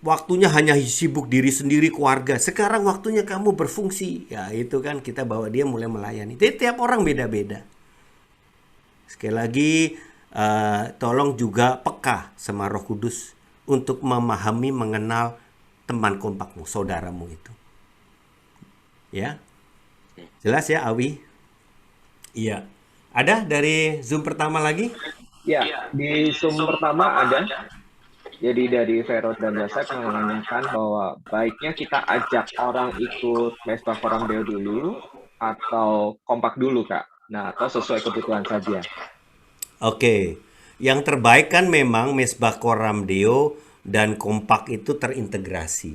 waktunya hanya sibuk diri sendiri, keluarga. Sekarang waktunya kamu berfungsi. Ya itu kan kita bawa dia mulai melayani. Jadi tiap orang beda-beda. Sekali lagi, tolong juga peka sama Roh Kudus untuk memahami, mengenal teman kompakmu, saudaramu itu. Ya, jelas ya Awi? Iya. Ada dari Zoom pertama lagi? Ya, di Zoom pertama ada. Jadi dari Vero dan Yosef menanyakan bahwa baiknya kita ajak orang ikut Mesbah Koram Deo dulu atau kompak dulu Kak? Nah, atau sesuai kebutuhan saja. Oke, yang terbaik kan memang Mesbah Koram Deo dan kompak itu terintegrasi.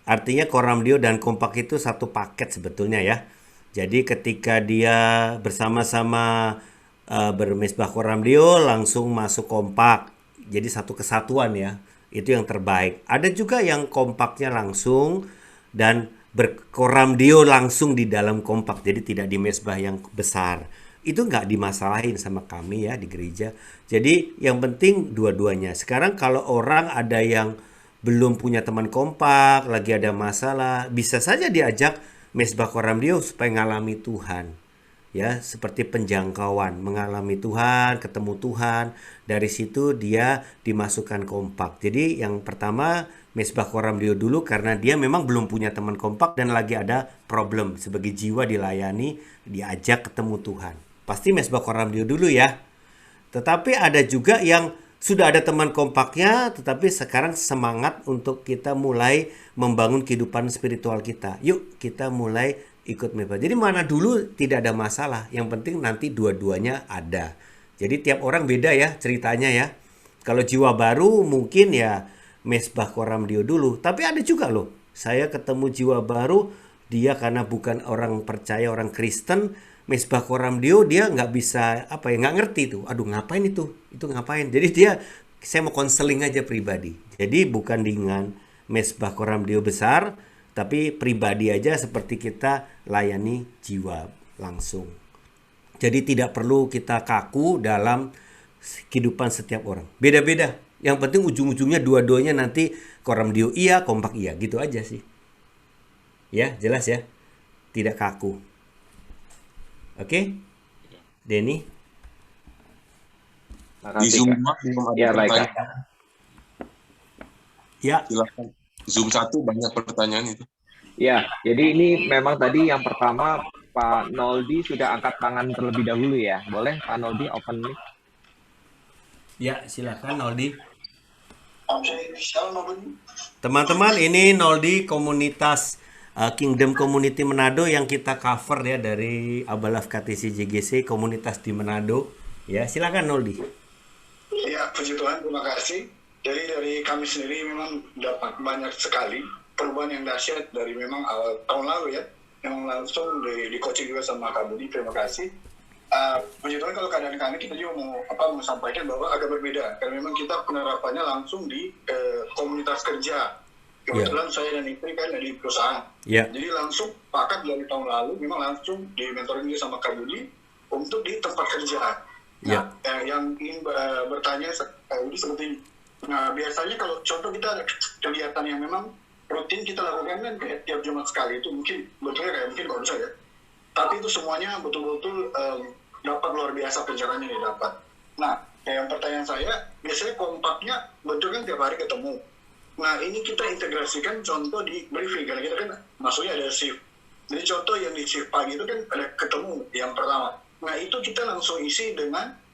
Artinya Koram Deo dan kompak itu satu paket sebetulnya ya. Jadi ketika dia bersama-sama bermesbah Koram Deo langsung masuk kompak. Jadi satu kesatuan ya. Itu yang terbaik. Ada juga yang kompaknya langsung dan berkoram Deo langsung di dalam kompak, jadi tidak di mesbah yang besar. Itu nggak dimasalahin sama kami ya di gereja. Jadi yang penting dua-duanya. Sekarang kalau orang ada yang belum punya teman kompak, lagi ada masalah, bisa saja diajak mesbah koram Deo supaya ngalami Tuhan. Ya, seperti penjangkauan, mengalami Tuhan, ketemu Tuhan. Dari situ dia dimasukkan kompak. Jadi yang pertama mesbah koram Deo dulu, karena dia memang belum punya teman kompak dan lagi ada problem sebagai jiwa dilayani, diajak ketemu Tuhan. Pasti mesbah koram Deo dulu ya. Tetapi ada juga yang sudah ada teman kompaknya, tetapi sekarang semangat untuk kita mulai membangun kehidupan spiritual kita. Yuk kita mulai ikut mesbah. Jadi mana dulu tidak ada masalah. Yang penting nanti dua-duanya ada. Jadi tiap orang beda ya ceritanya ya. Kalau jiwa baru mungkin ya mesbah koram Deo dulu. Tapi ada juga loh, saya ketemu jiwa baru, dia karena bukan orang percaya, orang Kristen, mesbah koram Deo dia nggak bisa nggak ngerti tuh. Aduh ngapain itu ngapain? Jadi dia, saya mau konseling aja pribadi. Jadi bukan dengan mesbah koram Deo besar, Tapi pribadi aja seperti kita layani jiwa langsung. Jadi tidak perlu kita kaku dalam kehidupan setiap orang. Beda-beda. Yang penting ujung-ujungnya dua-duanya nanti Koramdio iya, kompak iya. Gitu aja sih. Ya, jelas ya. Tidak kaku. Oke? Denny? Di Zoom belum ada Ya, baik, Kak. pertanyaan. Ya. Silakan. Zoom 1 banyak pertanyaan itu. Ya, jadi ini memang tadi yang pertama Pak Noldi sudah angkat tangan terlebih dahulu ya. Boleh Pak Noldi open mic? Ya, silakan Noldi. Teman-teman, ini Noldi komunitas Kingdom Community Manado yang kita cover ya dari Abalaf KTC JGC komunitas di Manado. Ya, silakan Noldi. Ya, puji Tuhan, terima kasih. Jadi dari kami sendiri memang dapat banyak sekali perubahan yang dahsyat dari memang awal tahun lalu ya, yang langsung di coaching juga sama Kak Budi. Terima kasih. Puji Tuhan, kalau keadaan kami kita juga mau sampaikan bahwa agak berbeda karena memang kita penerapannya langsung di komunitas kerja. Kebetulan saya dan istri kan di perusahaan. Jadi langsung pakat dari tahun lalu memang langsung di mentoring juga sama Kak Budi untuk di tempat kerja. Nah, yang ingin bertanya Budi seperti ini. Nah, biasanya kalau contoh kita ada kegiatan yang memang rutin kita lakukan kan kayak tiap Jumat sekali, itu mungkin betulnya kayak mungkin baru saja. Tapi itu semuanya betul-betul dapat luar biasa pencerahannya yang dapat. Nah, yang pertanyaan saya, biasanya kompaknya betul kan tiap hari ketemu. Nah, ini kita integrasikan contoh di briefing, karena kita kan maksudnya ada shift. Jadi contoh yang di shift pagi itu kan ada ketemu yang pertama. Nah, itu kita langsung isi dengan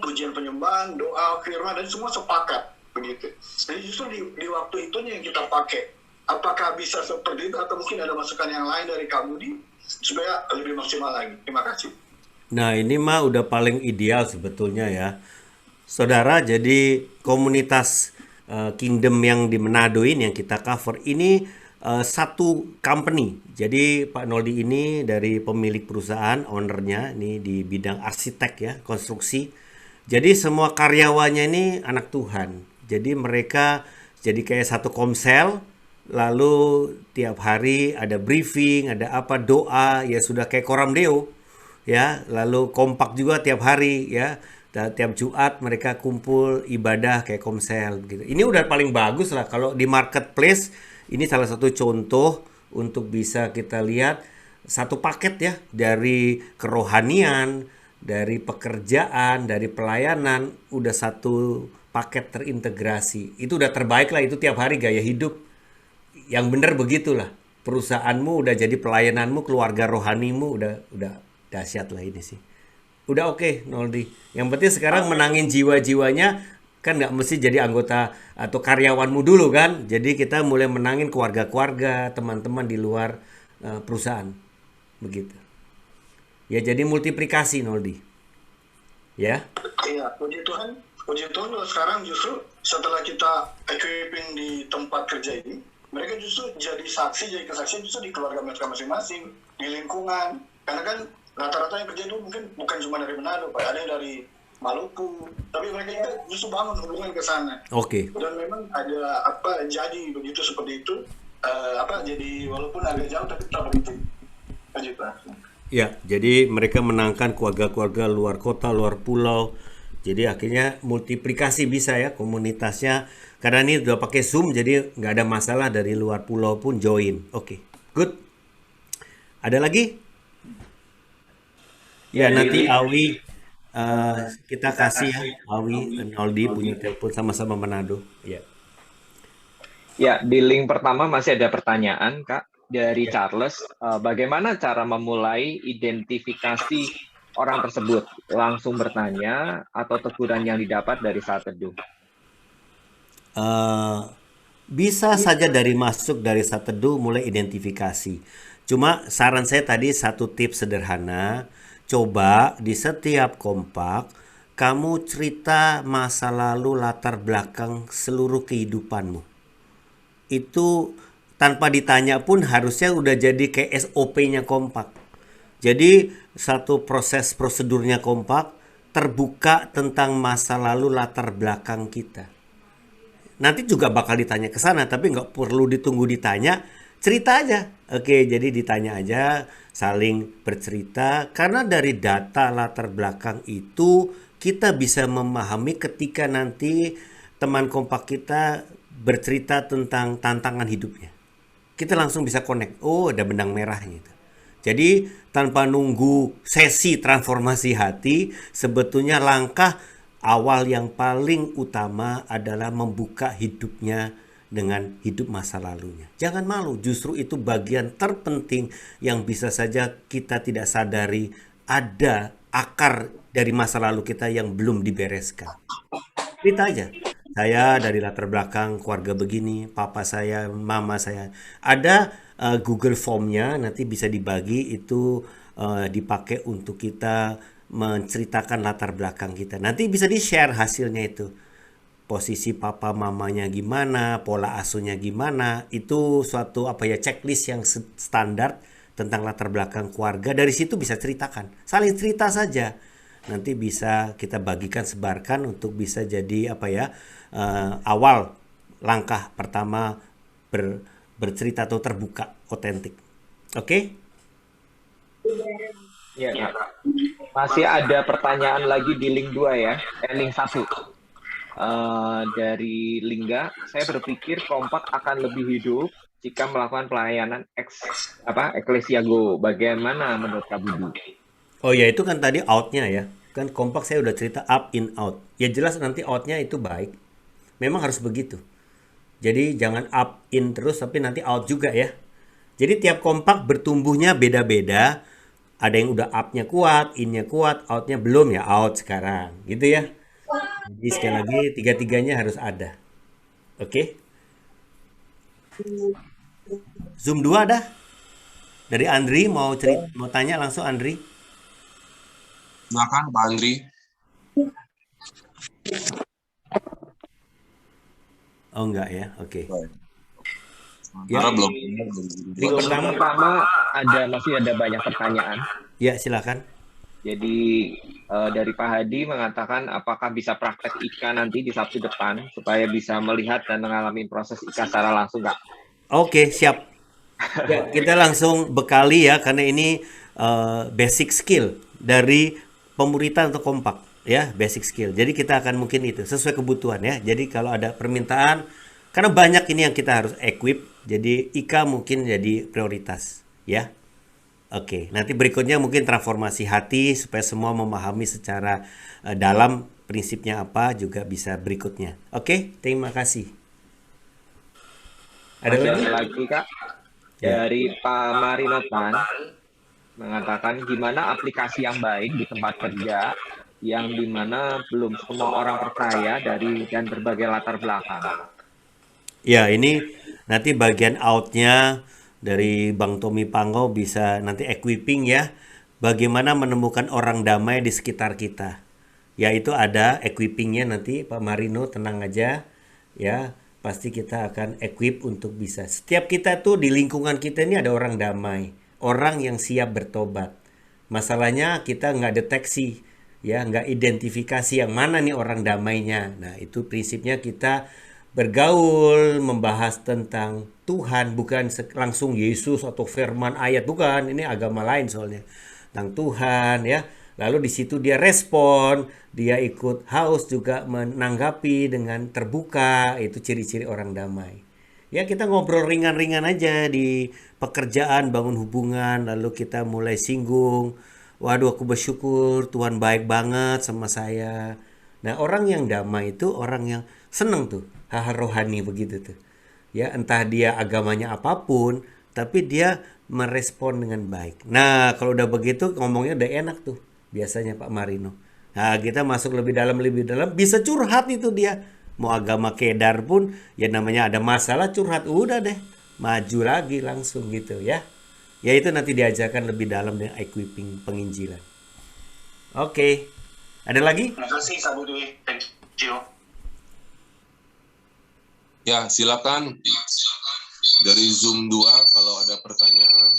pujian penyembahan, doa, firman, dan semua sepakat begitu. Jadi justru di waktu itunya yang kita pakai. Apakah bisa seperti itu atau mungkin ada masukan yang lain dari Kak Budi supaya lebih maksimal lagi? Terima kasih. Nah, ini mah udah paling ideal sebetulnya ya. Saudara, jadi komunitas Kingdom yang di Manado ini yang kita cover ini satu company. Jadi Pak Noldi ini dari pemilik perusahaan, ownernya ini di bidang arsitek ya, konstruksi. Jadi semua karyawannya ini anak Tuhan. Jadi mereka jadi kayak satu komsel, lalu tiap hari ada briefing, ada apa doa, ya sudah kayak Koramdeo ya, lalu kompak juga tiap hari ya. Tiap Jumat mereka kumpul ibadah kayak komsel gitu. Ini udah paling bagus lah kalau di marketplace. Ini salah satu contoh untuk bisa kita lihat satu paket ya, dari kerohanian, dari pekerjaan, dari pelayanan, udah satu paket terintegrasi. Itu udah terbaik lah, itu tiap hari gaya hidup. Yang bener begitulah. Perusahaanmu udah jadi pelayananmu, keluarga rohanimu udah dahsyat lah ini sih. Udah oke, Noldi. Yang penting sekarang menangin jiwa-jiwanya. Kan nggak mesti jadi anggota atau karyawanmu dulu kan. Jadi kita mulai menangin keluarga-keluarga, teman-teman di luar perusahaan. Begitu. Ya, jadi multiplikasi, Noldi. Ya. Iya, puji Tuhan kalau sekarang justru setelah kita equipping di tempat kerja ini, mereka justru jadi saksi, jadi kesaksian justru di keluarga mereka masing-masing, di lingkungan. Karena kan rata-rata yang kerja itu mungkin bukan cuma dari Manado, Pak. Ada dari Maluku, tapi mereka itu justru bangun hubungan ke sana. Oke. Dan memang ada jadi begitu seperti itu, jadi walaupun agak jauh tapi tetap begitu. Ya, jadi mereka menangkan keluarga-keluarga luar kota, luar pulau. Jadi akhirnya multiplikasi bisa ya komunitasnya. Karena ini udah pakai Zoom, jadi nggak ada masalah dari luar pulau pun join. Oke, good. Ada lagi? Ya, nanti Awi kita kasih ya, Awi dan Noldi punya telepon sama-sama Manado. Ya. Ya, di link pertama masih ada pertanyaan, Kak, dari Charles. Bagaimana cara memulai identifikasi orang tersebut? Langsung bertanya atau teguran yang didapat dari saat teduh? Bisa saja dari masuk dari saat teduh mulai identifikasi. Cuma saran saya tadi satu tips sederhana. Coba di setiap kompak, kamu cerita masa lalu latar belakang seluruh kehidupanmu. Itu tanpa ditanya pun harusnya udah jadi kayak SOP-nya kompak. Jadi satu proses prosedurnya kompak terbuka tentang masa lalu latar belakang kita. Nanti juga bakal ditanya ke sana, tapi nggak perlu ditunggu ditanya. cerita aja. Oke, jadi ditanya aja, saling bercerita. Karena dari data latar belakang itu kita bisa memahami ketika nanti teman kompak kita bercerita tentang tantangan hidupnya. Kita langsung bisa connect. Oh, ada benang merahnya itu. Jadi tanpa nunggu sesi transformasi hati, sebetulnya langkah awal yang paling utama adalah membuka hidupnya dengan hidup masa lalunya. Jangan malu, justru itu bagian terpenting yang bisa saja kita tidak sadari ada akar dari masa lalu kita yang belum dibereskan. Cerita aja. Saya dari latar belakang keluarga begini, papa saya, mama saya. Ada Google Form-nya, nanti bisa dibagi, itu dipakai untuk kita menceritakan latar belakang kita. Nanti bisa di-share hasilnya itu. Posisi papa mamanya gimana, pola asuhnya gimana, itu suatu checklist yang standar tentang latar belakang keluarga. Dari situ bisa ceritakan, saling cerita saja. Nanti bisa kita bagikan, sebarkan untuk bisa jadi awal langkah pertama bercerita atau terbuka, otentik. Oke? Ya, masih ada pertanyaan lagi di link 2 ya, link 1. Dari Lingga, saya berpikir kompak akan lebih hidup jika melakukan pelayanan Ecclesia Go. Bagaimana menurut Kak Budi? Oh ya, itu kan tadi out-nya ya. Kan kompak saya udah cerita up in out. Ya jelas nanti out-nya itu baik. Memang harus begitu. Jadi jangan up in terus tapi nanti out juga ya. Jadi tiap kompak bertumbuhnya beda-beda. Ada yang udah up-nya kuat, in-nya kuat, out-nya belum ya out sekarang. Gitu ya. Jadi sekali lagi tiga-tiganya harus ada. Oke? Zoom 2 ada? Dari Andri mau tanya langsung Andri. Silakan Pak Andri. Oh enggak ya, oke. Ya, belum. Link pertama masih ada banyak pertanyaan. Ya silakan. Jadi dari Pak Hadi mengatakan apakah bisa praktek IKA nanti di Sabtu depan supaya bisa melihat dan mengalami proses IKA secara langsung, Kak? Oke, siap. Ya, kita langsung bekali ya karena ini basic skill dari pemuritan untuk kompak ya, basic skill. Jadi kita akan mungkin itu sesuai kebutuhan ya. Jadi kalau ada permintaan, karena banyak ini yang kita harus equip, jadi IKA mungkin jadi prioritas ya. Oke, nanti berikutnya mungkin transformasi hati supaya semua memahami secara dalam prinsipnya apa juga bisa berikutnya. Oke, terima kasih. Ada lagi Kak? Dari Pak Marinotan mengatakan gimana aplikasi yang baik di tempat kerja yang dimana belum semua orang percaya dan berbagai latar belakang. Ya, ini nanti bagian out-nya dari Bang Tommy Panggo bisa nanti equipping ya. Bagaimana menemukan orang damai di sekitar kita. Ya, itu ada equippingnya nanti Pak Marino, tenang aja ya. Pasti kita akan equip untuk bisa. Setiap kita tuh di lingkungan kita ini ada orang damai. Orang yang siap bertobat. Masalahnya kita nggak deteksi. Ya, nggak identifikasi yang mana nih orang damainya. Nah, itu prinsipnya kita bergaul, membahas tentang Tuhan, bukan langsung Yesus atau firman ayat, bukan. Ini agama lain soalnya. Tentang Tuhan ya. Lalu di situ dia respon, dia ikut haus juga menanggapi dengan terbuka, itu ciri-ciri orang damai. Ya kita ngobrol ringan-ringan aja di pekerjaan, bangun hubungan, lalu kita mulai singgung. Waduh, aku bersyukur Tuhan baik banget sama saya. Nah, orang yang damai itu orang yang seneng tuh, hal-hal rohani begitu tuh. Ya, entah dia agamanya apapun, tapi dia merespon dengan baik. Nah, kalau udah begitu ngomongnya udah enak tuh. Biasanya Pak Marino. Nah, kita masuk lebih dalam, bisa curhat itu dia. Mau agama kedar pun, ya namanya ada masalah curhat, udah deh. Maju lagi langsung gitu ya. Ya itu nanti diajarkan lebih dalam dengan equipping penginjilan. Oke. Ada lagi? Terima kasih, Kak Budi. Thank you. Ya, silakan. Dari Zoom 2 kalau ada pertanyaan.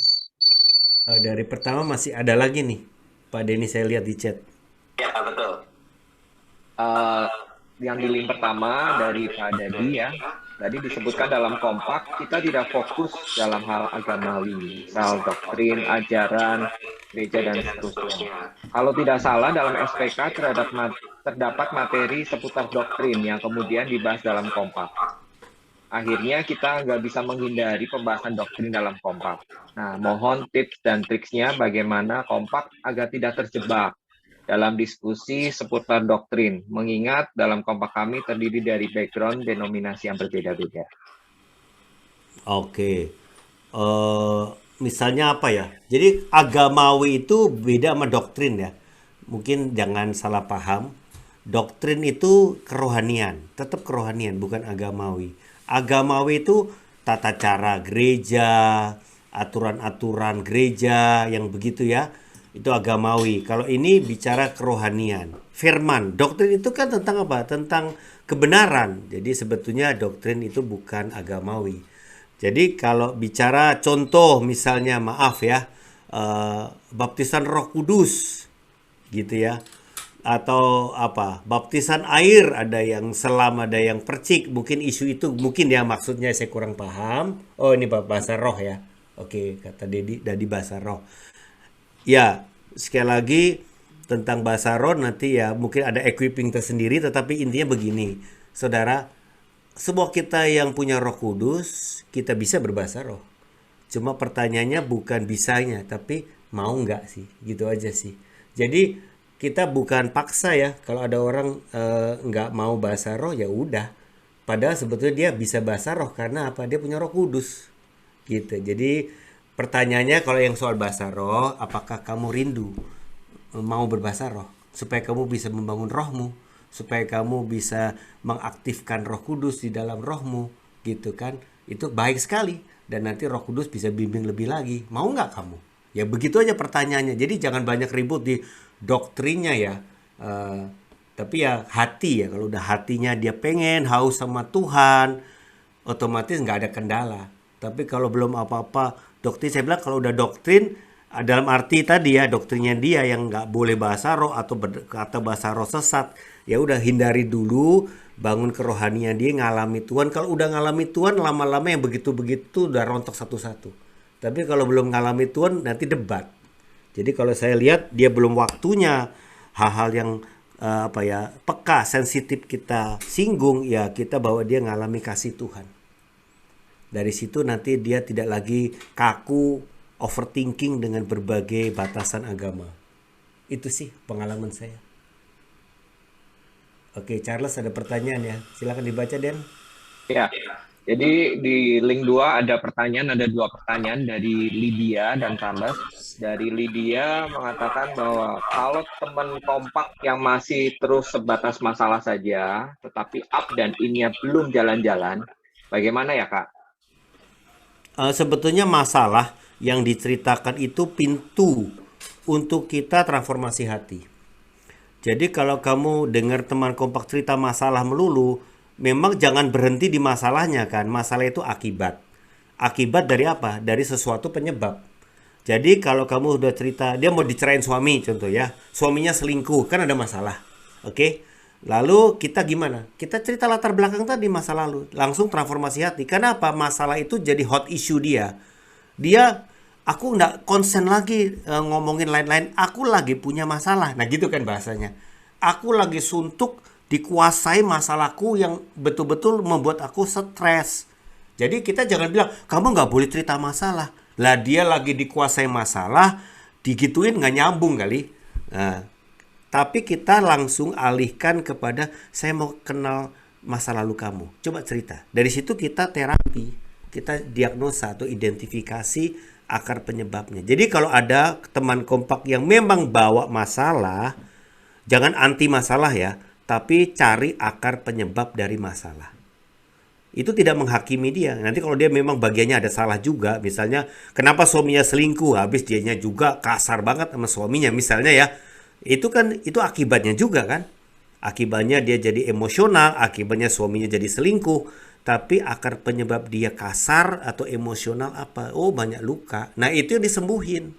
Dari pertama masih ada lagi nih. Pak Denny saya lihat di chat. Ya, betul. Yang di link pertama dari Pak Dadi ya, Tadi disebutkan dalam kompak, kita tidak fokus dalam hal agamawi, misal doktrin, ajaran, gereja, dan seterusnya. Kalau tidak salah, dalam SPK terdapat materi seputar doktrin yang kemudian dibahas dalam kompak. Akhirnya kita nggak bisa menghindari pembahasan doktrin dalam kompak. Nah, mohon tips dan triksnya bagaimana kompak agar tidak terjebak dalam diskusi seputar doktrin, mengingat dalam kompak kami terdiri dari background denominasi yang berbeda-beda. Oke. Misalnya apa ya? Jadi agamawi itu beda sama doktrin ya. Mungkin jangan salah paham. Doktrin itu kerohanian, tetap kerohanian, bukan agamawi. Agamawi itu tata cara gereja, aturan-aturan gereja yang begitu ya. Itu agamawi. Kalau ini bicara kerohanian. Firman, doktrin itu kan tentang apa? Tentang kebenaran. Jadi sebetulnya doktrin itu bukan agamawi. Jadi kalau bicara contoh misalnya maaf ya, baptisan Roh Kudus gitu ya. Atau apa? Baptisan air, ada yang selam, ada yang percik. Mungkin isu itu mungkin ya maksudnya saya kurang paham. Oh, ini bahasa roh ya. Oke, kata Dedi dari bahasa roh. Ya, sekali lagi tentang bahasa roh nanti ya mungkin ada equipping tersendiri, tetapi intinya begini, saudara, semua kita yang punya Roh Kudus, kita bisa berbahasa roh. Cuma pertanyaannya bukan bisanya, tapi mau nggak sih, gitu aja sih. Jadi kita bukan paksa ya, kalau ada orang nggak mau bahasa roh ya udah. Padahal sebetulnya dia bisa bahasa roh karena apa? Dia punya Roh Kudus, gitu. Jadi pertanyaannya kalau yang soal bahasa roh, apakah kamu rindu mau berbahasa roh supaya kamu bisa membangun rohmu, supaya kamu bisa mengaktifkan Roh Kudus di dalam rohmu, gitu kan? Itu baik sekali dan nanti Roh Kudus bisa bimbing lebih lagi. Mau nggak kamu? Ya begitu aja pertanyaannya. Jadi jangan banyak ribut di doktrinnya ya. Tapi ya hati ya, kalau udah hatinya dia pengen haus sama Tuhan, otomatis nggak ada kendala. Tapi kalau belum apa-apa, doktrin, saya bilang kalau udah doktrin, dalam arti tadi ya, doktrinnya dia yang nggak boleh bahasa roh atau kata bahasa roh sesat, ya udah hindari dulu, bangun kerohanian dia, ngalami Tuhan. Kalau udah ngalami Tuhan, lama-lama yang begitu-begitu udah rontok satu-satu. Tapi kalau belum ngalami Tuhan, nanti debat. Jadi kalau saya lihat dia belum waktunya hal-hal yang peka, sensitif kita singgung, ya kita bawa dia ngalami kasih Tuhan. Dari situ nanti dia tidak lagi kaku, overthinking dengan berbagai batasan agama. Itu sih pengalaman saya. Oke, Charles ada pertanyaan ya. Silakan dibaca, Den. Ya, jadi di link 2 ada dua pertanyaan dari Lydia dan Charles. Dari Lydia mengatakan bahwa kalau teman kompak yang masih terus sebatas masalah saja, tetapi up dan in-nya belum jalan-jalan, bagaimana ya Kak? Sebetulnya masalah yang diceritakan itu pintu untuk kita transformasi hati. Jadi kalau kamu dengar teman kompak cerita masalah melulu, memang jangan berhenti di masalahnya kan. Masalah itu akibat. Akibat dari apa? Dari sesuatu penyebab. Jadi kalau kamu udah cerita, dia mau dicerain suami contoh ya. Suaminya selingkuh, kan ada masalah. Oke? Lalu kita gimana? Kita cerita latar belakang tadi masa lalu. Langsung transformasi hati. Kenapa? Masalah itu jadi hot issue dia. Aku nggak konsen lagi ngomongin lain-lain. Aku lagi punya masalah. Nah gitu kan bahasanya. Aku lagi suntuk dikuasai masalahku yang betul-betul membuat aku stres. Jadi kita jangan bilang, kamu nggak boleh cerita masalah. Lah dia lagi dikuasai masalah, digituin nggak nyambung kali. Nah, tapi kita langsung alihkan kepada, saya mau kenal masa lalu kamu. Coba cerita. Dari situ kita terapi. Kita diagnosa atau identifikasi akar penyebabnya. Jadi kalau ada teman kompak yang memang bawa masalah, jangan anti masalah ya, tapi cari akar penyebab dari masalah. Itu tidak menghakimi dia. Nanti kalau dia memang bagiannya ada salah juga, misalnya kenapa suaminya selingkuh, habis dianya juga kasar banget sama suaminya misalnya ya. Itu akibatnya juga kan. Akibatnya dia jadi emosional, akibatnya suaminya jadi selingkuh. Tapi akar penyebab dia kasar atau emosional apa? Oh, banyak luka. Nah, itu yang disembuhin.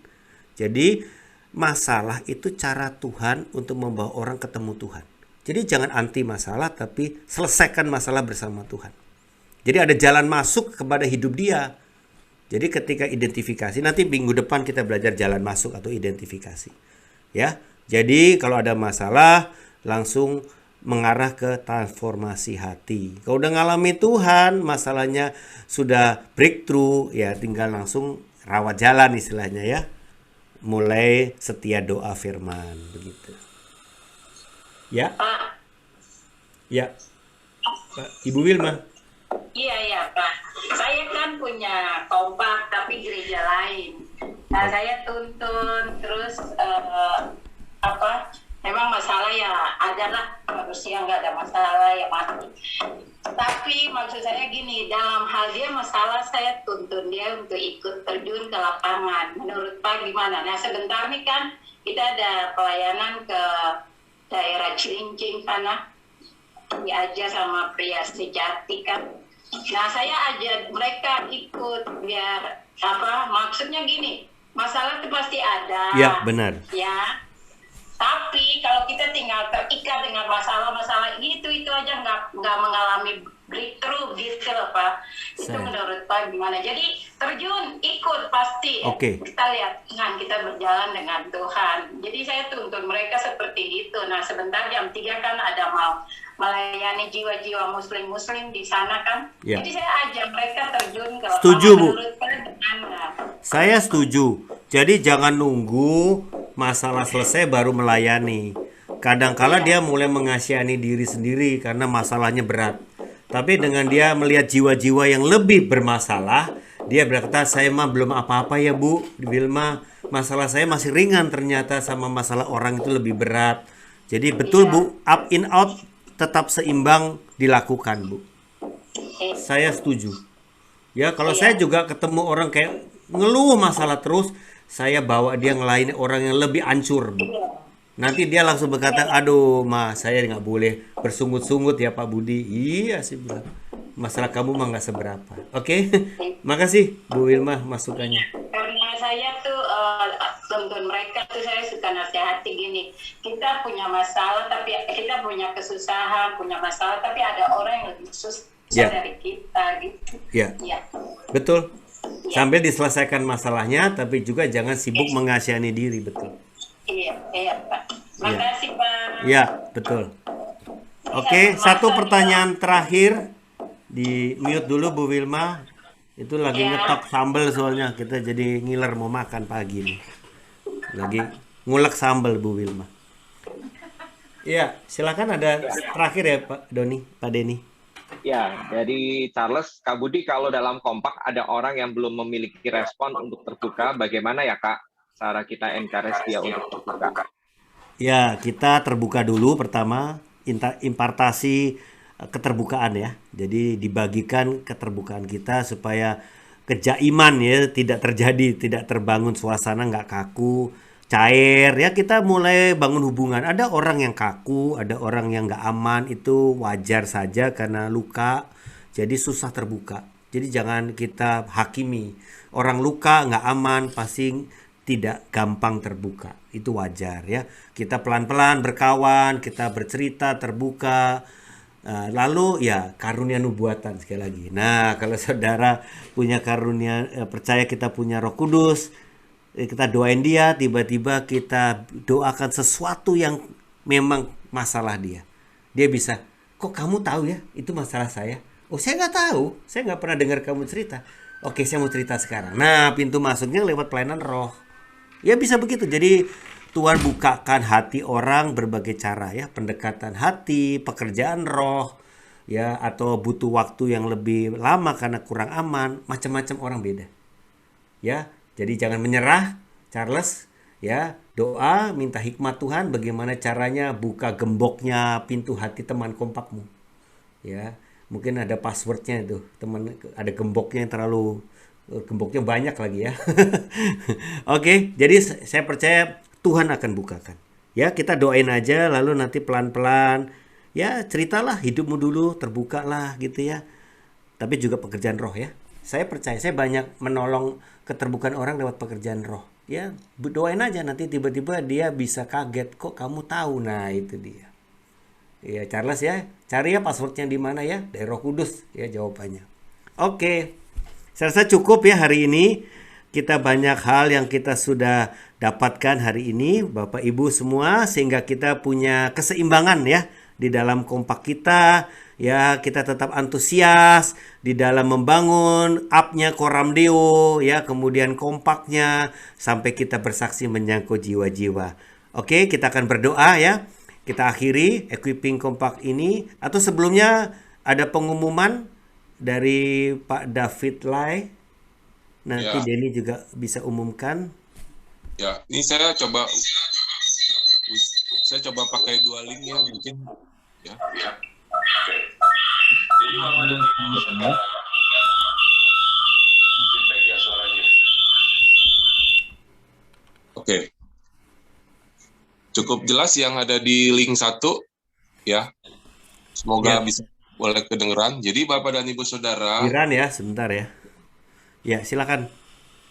Jadi masalah itu cara Tuhan untuk membawa orang ketemu Tuhan. Jadi jangan anti masalah, tapi selesaikan masalah bersama Tuhan. Jadi ada jalan masuk kepada hidup dia. Jadi ketika identifikasi, nanti minggu depan kita belajar jalan masuk atau identifikasi. Ya. Jadi kalau ada masalah langsung mengarah ke transformasi hati. Kalau udah ngalami Tuhan, masalahnya sudah breakthrough, ya tinggal langsung rawat jalan istilahnya ya. Mulai setia doa firman begitu. Ya. Pak, Ya. Pak, Ibu Wilma. iya Pak. Saya kan punya kompak tapi gereja lain. Nah saya tuntun terus memang masalah ya adalah manusia nggak ada masalah ya mati. Tapi maksud saya gini, dalam hal dia masalah saya tuntun dia untuk ikut terjun ke lapangan. Menurut Pak gimana? Nah sebentar nih kan kita ada pelayanan ke daerah Cilincing sana, diajar sama pria sejati kan. Nah saya ajak mereka ikut biar maksudnya gini, masalah itu pasti ada. Ya, benar. Ya. Tapi kalau kita tinggal terikat dengan masalah-masalah itu aja nggak mengalami breakthrough gitu loh Pak. Itu menurut Pak gimana? Jadi terjun ikut pasti. Oke. Kita lihat dengan kita berjalan dengan Tuhan. Jadi saya tuntun mereka seperti itu. Nah sebentar jam 3 kan ada mau melayani jiwa-jiwa muslim di sana kan. Ya. Jadi saya ajak mereka terjun ke lapangan. Setuju, Bu. Menurut Pak gimana? Saya setuju. Jadi jangan nunggu masalah selesai baru melayani. Kadangkala dia mulai mengasihani diri sendiri karena masalahnya berat. Tapi dengan dia melihat jiwa-jiwa yang lebih bermasalah, dia berkata, saya mah belum apa-apa ya Bu Wilma. Masalah saya masih ringan ternyata, sama masalah orang itu lebih berat. Jadi betul Bu, up in out tetap seimbang dilakukan Bu. Saya setuju. Ya kalau saya juga ketemu orang kayak ngeluh masalah terus, saya bawa dia ngelayani orang yang lebih hancur Bu. Nanti dia langsung berkata, aduh Ma, saya nggak boleh bersungut-sungut ya Pak Budi. Iya sih bilang, masalah kamu mah nggak seberapa. Oke. Makasih Bu Wilma masukannya. Karena saya tuh tuntun mereka tuh saya suka nasihati gini, kita punya masalah tapi kita punya kesusahan, punya masalah tapi ada orang yang lebih susah dari kita gitu. Ya. Ya. Betul. Sambil diselesaikan masalahnya, tapi juga jangan sibuk mengasihani diri, betul. Iya Pak. Makasih Pak. Iya, betul. Oke, satu pertanyaan terakhir. Di mute dulu Bu Wilma. Itu lagi ngetok sambal soalnya kita jadi ngiler mau makan pagi nih. Lagi ngulek sambal Bu Wilma. Iya, silakan ada terakhir ya Pak Doni, Pak Denny. Ya, dari Charles, Kak Budi, kalau dalam kompak ada orang yang belum memiliki respon untuk terbuka, bagaimana ya Kak cara kita encourage dia untuk terbuka? Ya, kita terbuka dulu pertama, impartasi keterbukaan ya. Jadi dibagikan keterbukaan kita supaya kejaiman ya tidak terjadi, tidak terbangun suasana nggak kaku, cair ya. Kita mulai bangun hubungan. Ada orang yang kaku, ada orang yang nggak aman, itu wajar saja karena luka. Jadi susah terbuka. Jadi jangan kita hakimi. Orang luka nggak aman pasti tidak gampang terbuka. Itu wajar ya. Kita pelan-pelan berkawan, kita bercerita terbuka. Lalu ya karunia nubuatan sekali lagi. Nah kalau saudara punya karunia, percaya kita punya Roh Kudus, kita doain dia, tiba-tiba kita doakan sesuatu yang memang masalah dia. Dia bisa, kok kamu tahu ya itu masalah saya? Oh saya nggak tahu, saya nggak pernah dengar kamu cerita. Oke saya mau cerita sekarang. Nah pintu masuknya lewat pelayanan roh. Ya bisa begitu. Jadi Tuhan bukakan hati orang berbagai cara ya, pendekatan hati, pekerjaan roh, ya atau butuh waktu yang lebih lama karena kurang aman, macam-macam orang beda. Ya, jadi jangan menyerah, Charles. Ya, doa, minta hikmat Tuhan bagaimana caranya buka gemboknya pintu hati teman kompakmu. Ya, mungkin ada passwordnya itu, teman ada gemboknya yang terlalu gemboknya banyak lagi ya. Oke, jadi saya percaya Tuhan akan bukakan. Ya, kita doain aja lalu nanti pelan-pelan ya ceritalah hidupmu dulu, terbukalah gitu ya. Tapi juga pekerjaan roh ya. Saya percaya saya banyak menolong keterbukaan orang lewat pekerjaan roh. Ya, doain aja nanti tiba-tiba dia bisa kaget, kok kamu tahu. Nah, itu dia. Ya, Charles ya, cari ya passwordnya di mana ya? Dari Roh Kudus ya jawabannya. Oke, saya rasa cukup ya hari ini. Kita banyak hal yang kita sudah dapatkan hari ini, Bapak Ibu semua, sehingga kita punya keseimbangan ya di dalam kompak kita. Ya, kita tetap antusias di dalam membangun up-nya Koram Deo, ya, kemudian kompaknya sampai kita bersaksi menyangkut jiwa-jiwa. Oke, kita akan berdoa ya. Kita akhiri equipping kompak ini. Atau sebelumnya ada pengumuman dari Pak David Lai. Nanti Ya, Denny juga bisa umumkan. ya. Ini saya coba pakai dua link ya mungkin ya. Jadi Bapak dan Ibu saudara, feedback ya suaranya. Oke. Cukup jelas yang ada di link 1 ya. Semoga Ya, bisa boleh kedengeran. Jadi Bapak dan Ibu Saudara, Iran ya, sebentar ya. Ya, silakan.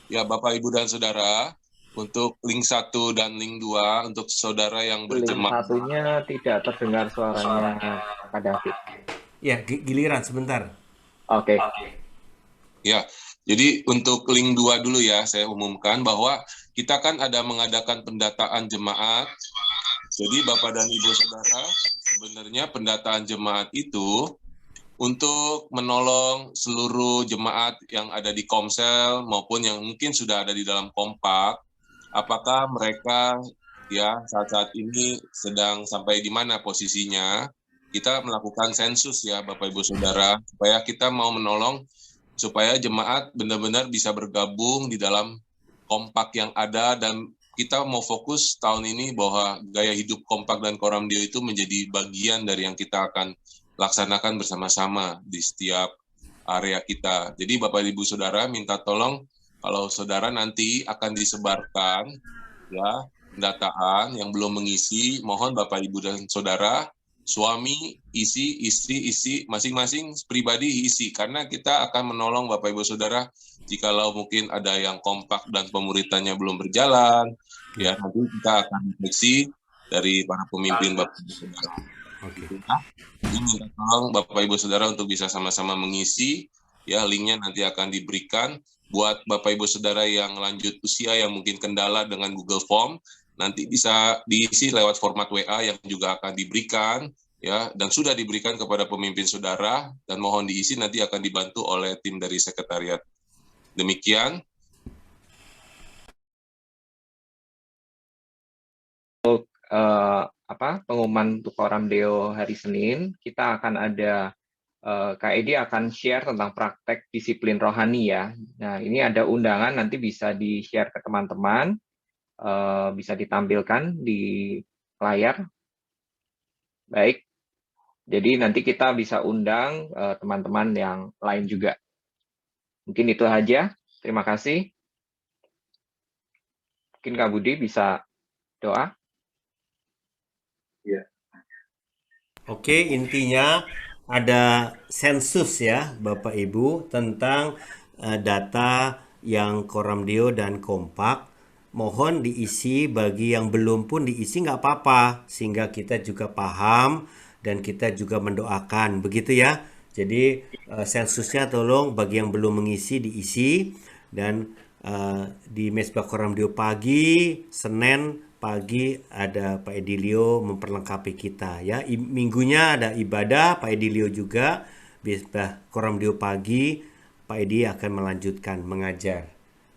ya Bapak Ibu dan Saudara, untuk link 1 dan link 2 untuk saudara yang Link berjemaah. satunya tidak terdengar suaranya Kak David. Ya, giliran sebentar. Oke. Ya. Jadi untuk link 2 dulu ya, saya umumkan bahwa kita kan ada mengadakan pendataan jemaat. Jadi Bapak dan Ibu Saudara, sebenarnya pendataan jemaat itu untuk menolong seluruh jemaat yang ada di Komsel maupun yang mungkin sudah ada di dalam kompak, apakah mereka ya saat-saat ini sedang sampai di mana posisinya. Kita melakukan sensus ya Bapak Ibu Saudara, supaya kita mau menolong supaya jemaat benar-benar bisa bergabung di dalam kompak yang ada, dan kita mau fokus tahun ini bahwa gaya hidup kompak dan Koram Deo itu menjadi bagian dari yang kita akan laksanakan bersama-sama di setiap area kita. Jadi Bapak Ibu Saudara minta tolong kalau saudara nanti akan disebarkan ya pendataan yang belum mengisi, mohon Bapak Ibu dan Saudara suami isi, istri isi, masing-masing pribadi isi, karena kita akan menolong Bapak Ibu Saudara jikalau mungkin ada yang kompak dan pemuritannya belum berjalan, ya nanti kita akan refleksi dari para pemimpin Bapak Ibu Saudara. Oke. Jadi minta tolong Bapak Ibu Saudara untuk bisa sama-sama mengisi, ya linknya nanti akan diberikan buat Bapak Ibu Saudara yang lanjut usia yang mungkin kendala dengan Google Form, nanti bisa diisi lewat format WA yang juga akan diberikan ya, dan sudah diberikan kepada pemimpin saudara, dan mohon diisi nanti akan dibantu oleh tim dari sekretariat. Demikian. Pengumuman untuk Koram Deo hari Senin, kita akan ada Kak Edi akan share tentang praktek disiplin rohani ya. Nah, ini ada undangan, nanti bisa di-share ke teman-teman, bisa ditampilkan di layar. Baik, jadi nanti kita bisa undang teman-teman yang lain juga. Mungkin itu aja. Terima kasih. Mungkin Kak Budi bisa doa. Iya. Oke, intinya ada sensus ya Bapak Ibu tentang data yang Koram Deo dan kompak. Mohon diisi, bagi yang belum pun diisi nggak apa-apa, sehingga kita juga paham dan kita juga mendoakan, begitu ya. Jadi sensusnya tolong bagi yang belum mengisi diisi, dan di Mesbah Koram Deo pagi, Senin pagi ada Pak Edilio memperlengkapi kita ya. Minggunya ada ibadah, Pak Edilio juga. Mesbah Koram Deo pagi, Pak Edi akan melanjutkan mengajar.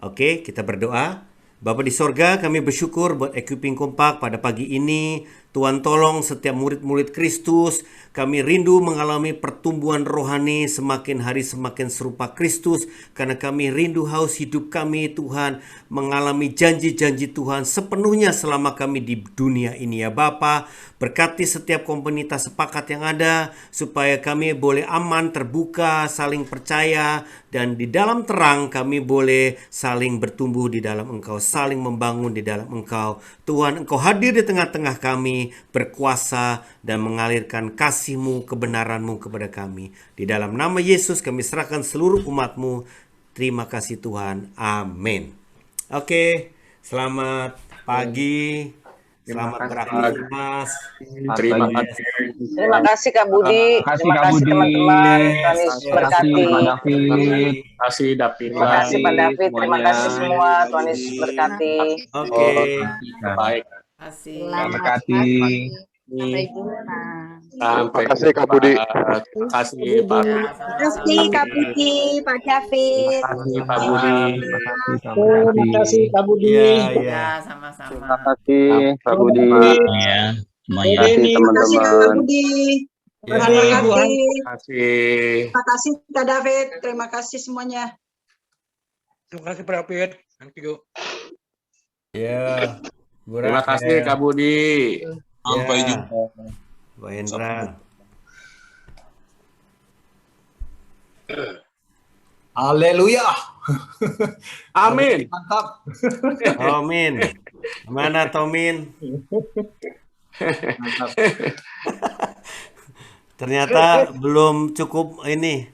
Oke, kita berdoa. Bapa di sorga, kami bersyukur buat equipping kompak pada pagi ini. Tuhan tolong setiap murid-murid Kristus. Kami rindu mengalami pertumbuhan rohani semakin hari semakin serupa Kristus. Karena kami rindu haus hidup kami Tuhan mengalami janji-janji Tuhan sepenuhnya selama kami di dunia ini ya Bapa. Berkati setiap komunitas sepakat yang ada supaya kami boleh aman, terbuka, saling percaya, dan di dalam terang kami boleh saling bertumbuh di dalam Engkau, saling membangun di dalam Engkau. Tuhan, Engkau hadir di tengah-tengah kami, berkuasa dan mengalirkan kasih-Mu, kebenaran-Mu kepada kami. Di dalam nama Yesus kami serahkan seluruh umat-Mu. Terima kasih Tuhan. Amin. Oke, selamat pagi Selamat kasih. beraktivitas. Terima Baik. kasih. Terima kasih Kak Budi. Terima kasih Terima Kak kasih Budi. teman-teman. Tuhan Yesus Terima kasih berkati. Pak David. Terima kasih David. Terima kasih Pak David. Terima semuanya. kasih semua. Tuhan Yesus berkati. Oke. Baik. Kasih. Terima kasih. Sampai jumpa. Sampai Terima kasih, Kak Budi. Terima kasih Pak. Ya, Terima kasih Kak Budi, Pak David. Terima kasih Pak Budi. Terima kasih Kak Budi. Kak Budi. Iya, iya. ya sama-sama. Terima kasih Pak Budi. Ya, semuanya. Terima kasih Kak Budi. Ya. Terima kasih. Terima kasih. Terima kasih Kak David. Terima kasih semuanya. Terima kasih Pak David. Thank you. Ya. Bu Terima Rahel. kasih Kak Budi. Sampai Ya. jumpa. Bu Hendra. Haleluya. Amin. Mantap. Tomin. Mana Tomin? Mantap. Ternyata belum cukup ini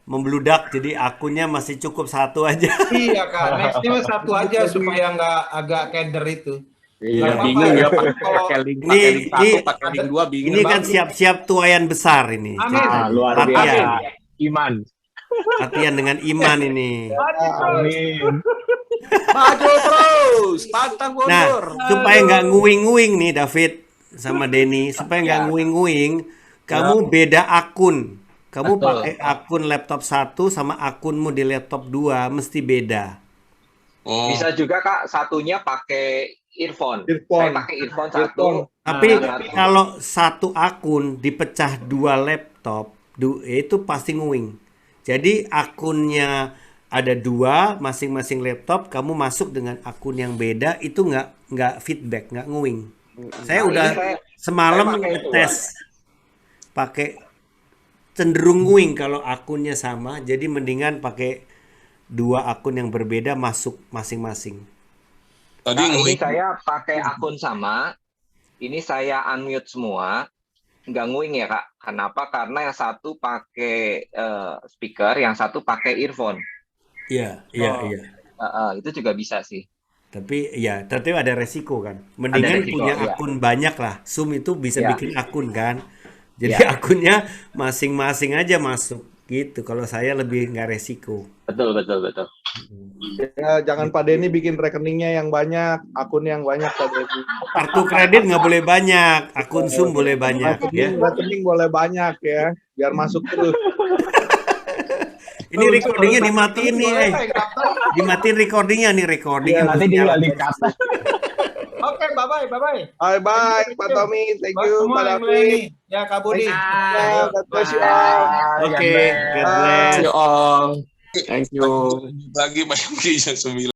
membludak, jadi akunnya masih cukup satu aja. Iya Kak, nextnya satu aja supaya nggak agak keder itu. Iya, Nggak bingung apa-apa ya ya. pakai link Ini- satu, ini- pakai link dua, bingung. Ini kan siap-siap tuayan besar ini. Amin. Luar Latihan. biasa. Iman. Latihan dengan iman ini. Amin. Maju terus, pantang Nah, mundur. supaya nggak nguing-nguing nih David sama Denny, supaya nggak nguing-nguing, kamu beda akun. Kamu Betul. pakai akun laptop 1 sama akunmu di laptop 2 mesti beda. Oh, Bisa juga Kak, satunya pakai earphone. Earphone. Saya pakai earphone satu. Tapi Nah, kalau satu akun dipecah 2 laptop, itu pasti nguing. Jadi akunnya ada 2 masing-masing laptop, kamu masuk dengan akun yang beda, itu nggak feedback, nggak nguing. Saya Nah, udah ini saya semalam pakai itu, tes pakai cenderung nguing kalau akunnya sama, jadi mendingan pakai 2 akun yang berbeda masuk masing-masing. tadi Kak, ini nguing. saya pakai akun sama. Ini saya unmute semua. Nggak nguing ya Kak. Kenapa? Karena yang satu pakai speaker, yang satu pakai earphone. Iya, iya, iya. Itu juga bisa sih. Tapi ada resiko kan. Mendingan resiko, punya iya. akun banyak lah. Zoom itu bisa Iya. bikin akun kan. Jadi Iya. akunnya masing-masing aja masuk gitu. Kalau saya lebih nggak resiko. Betul. Ya, jangan Pak Denny bikin rekeningnya yang banyak, akun yang banyak Pak Denny. Kartu kredit nggak boleh banyak, akun Zoom boleh banyak ya. Rekening boleh banyak ya, biar masuk terus. Ini recordingnya dimatiin nih, dimatiin recordingnya nih recordingnya. Nanti mesti nyala. dikata. Oke, bye-bye. Bye bye, Pak Tommy, thank Buat you, semua Pak yang David. ini. Ya, Kak Budi. Ya, God bless you all. Oke, God bless. See you all. Thank you. Lagi main jam 9.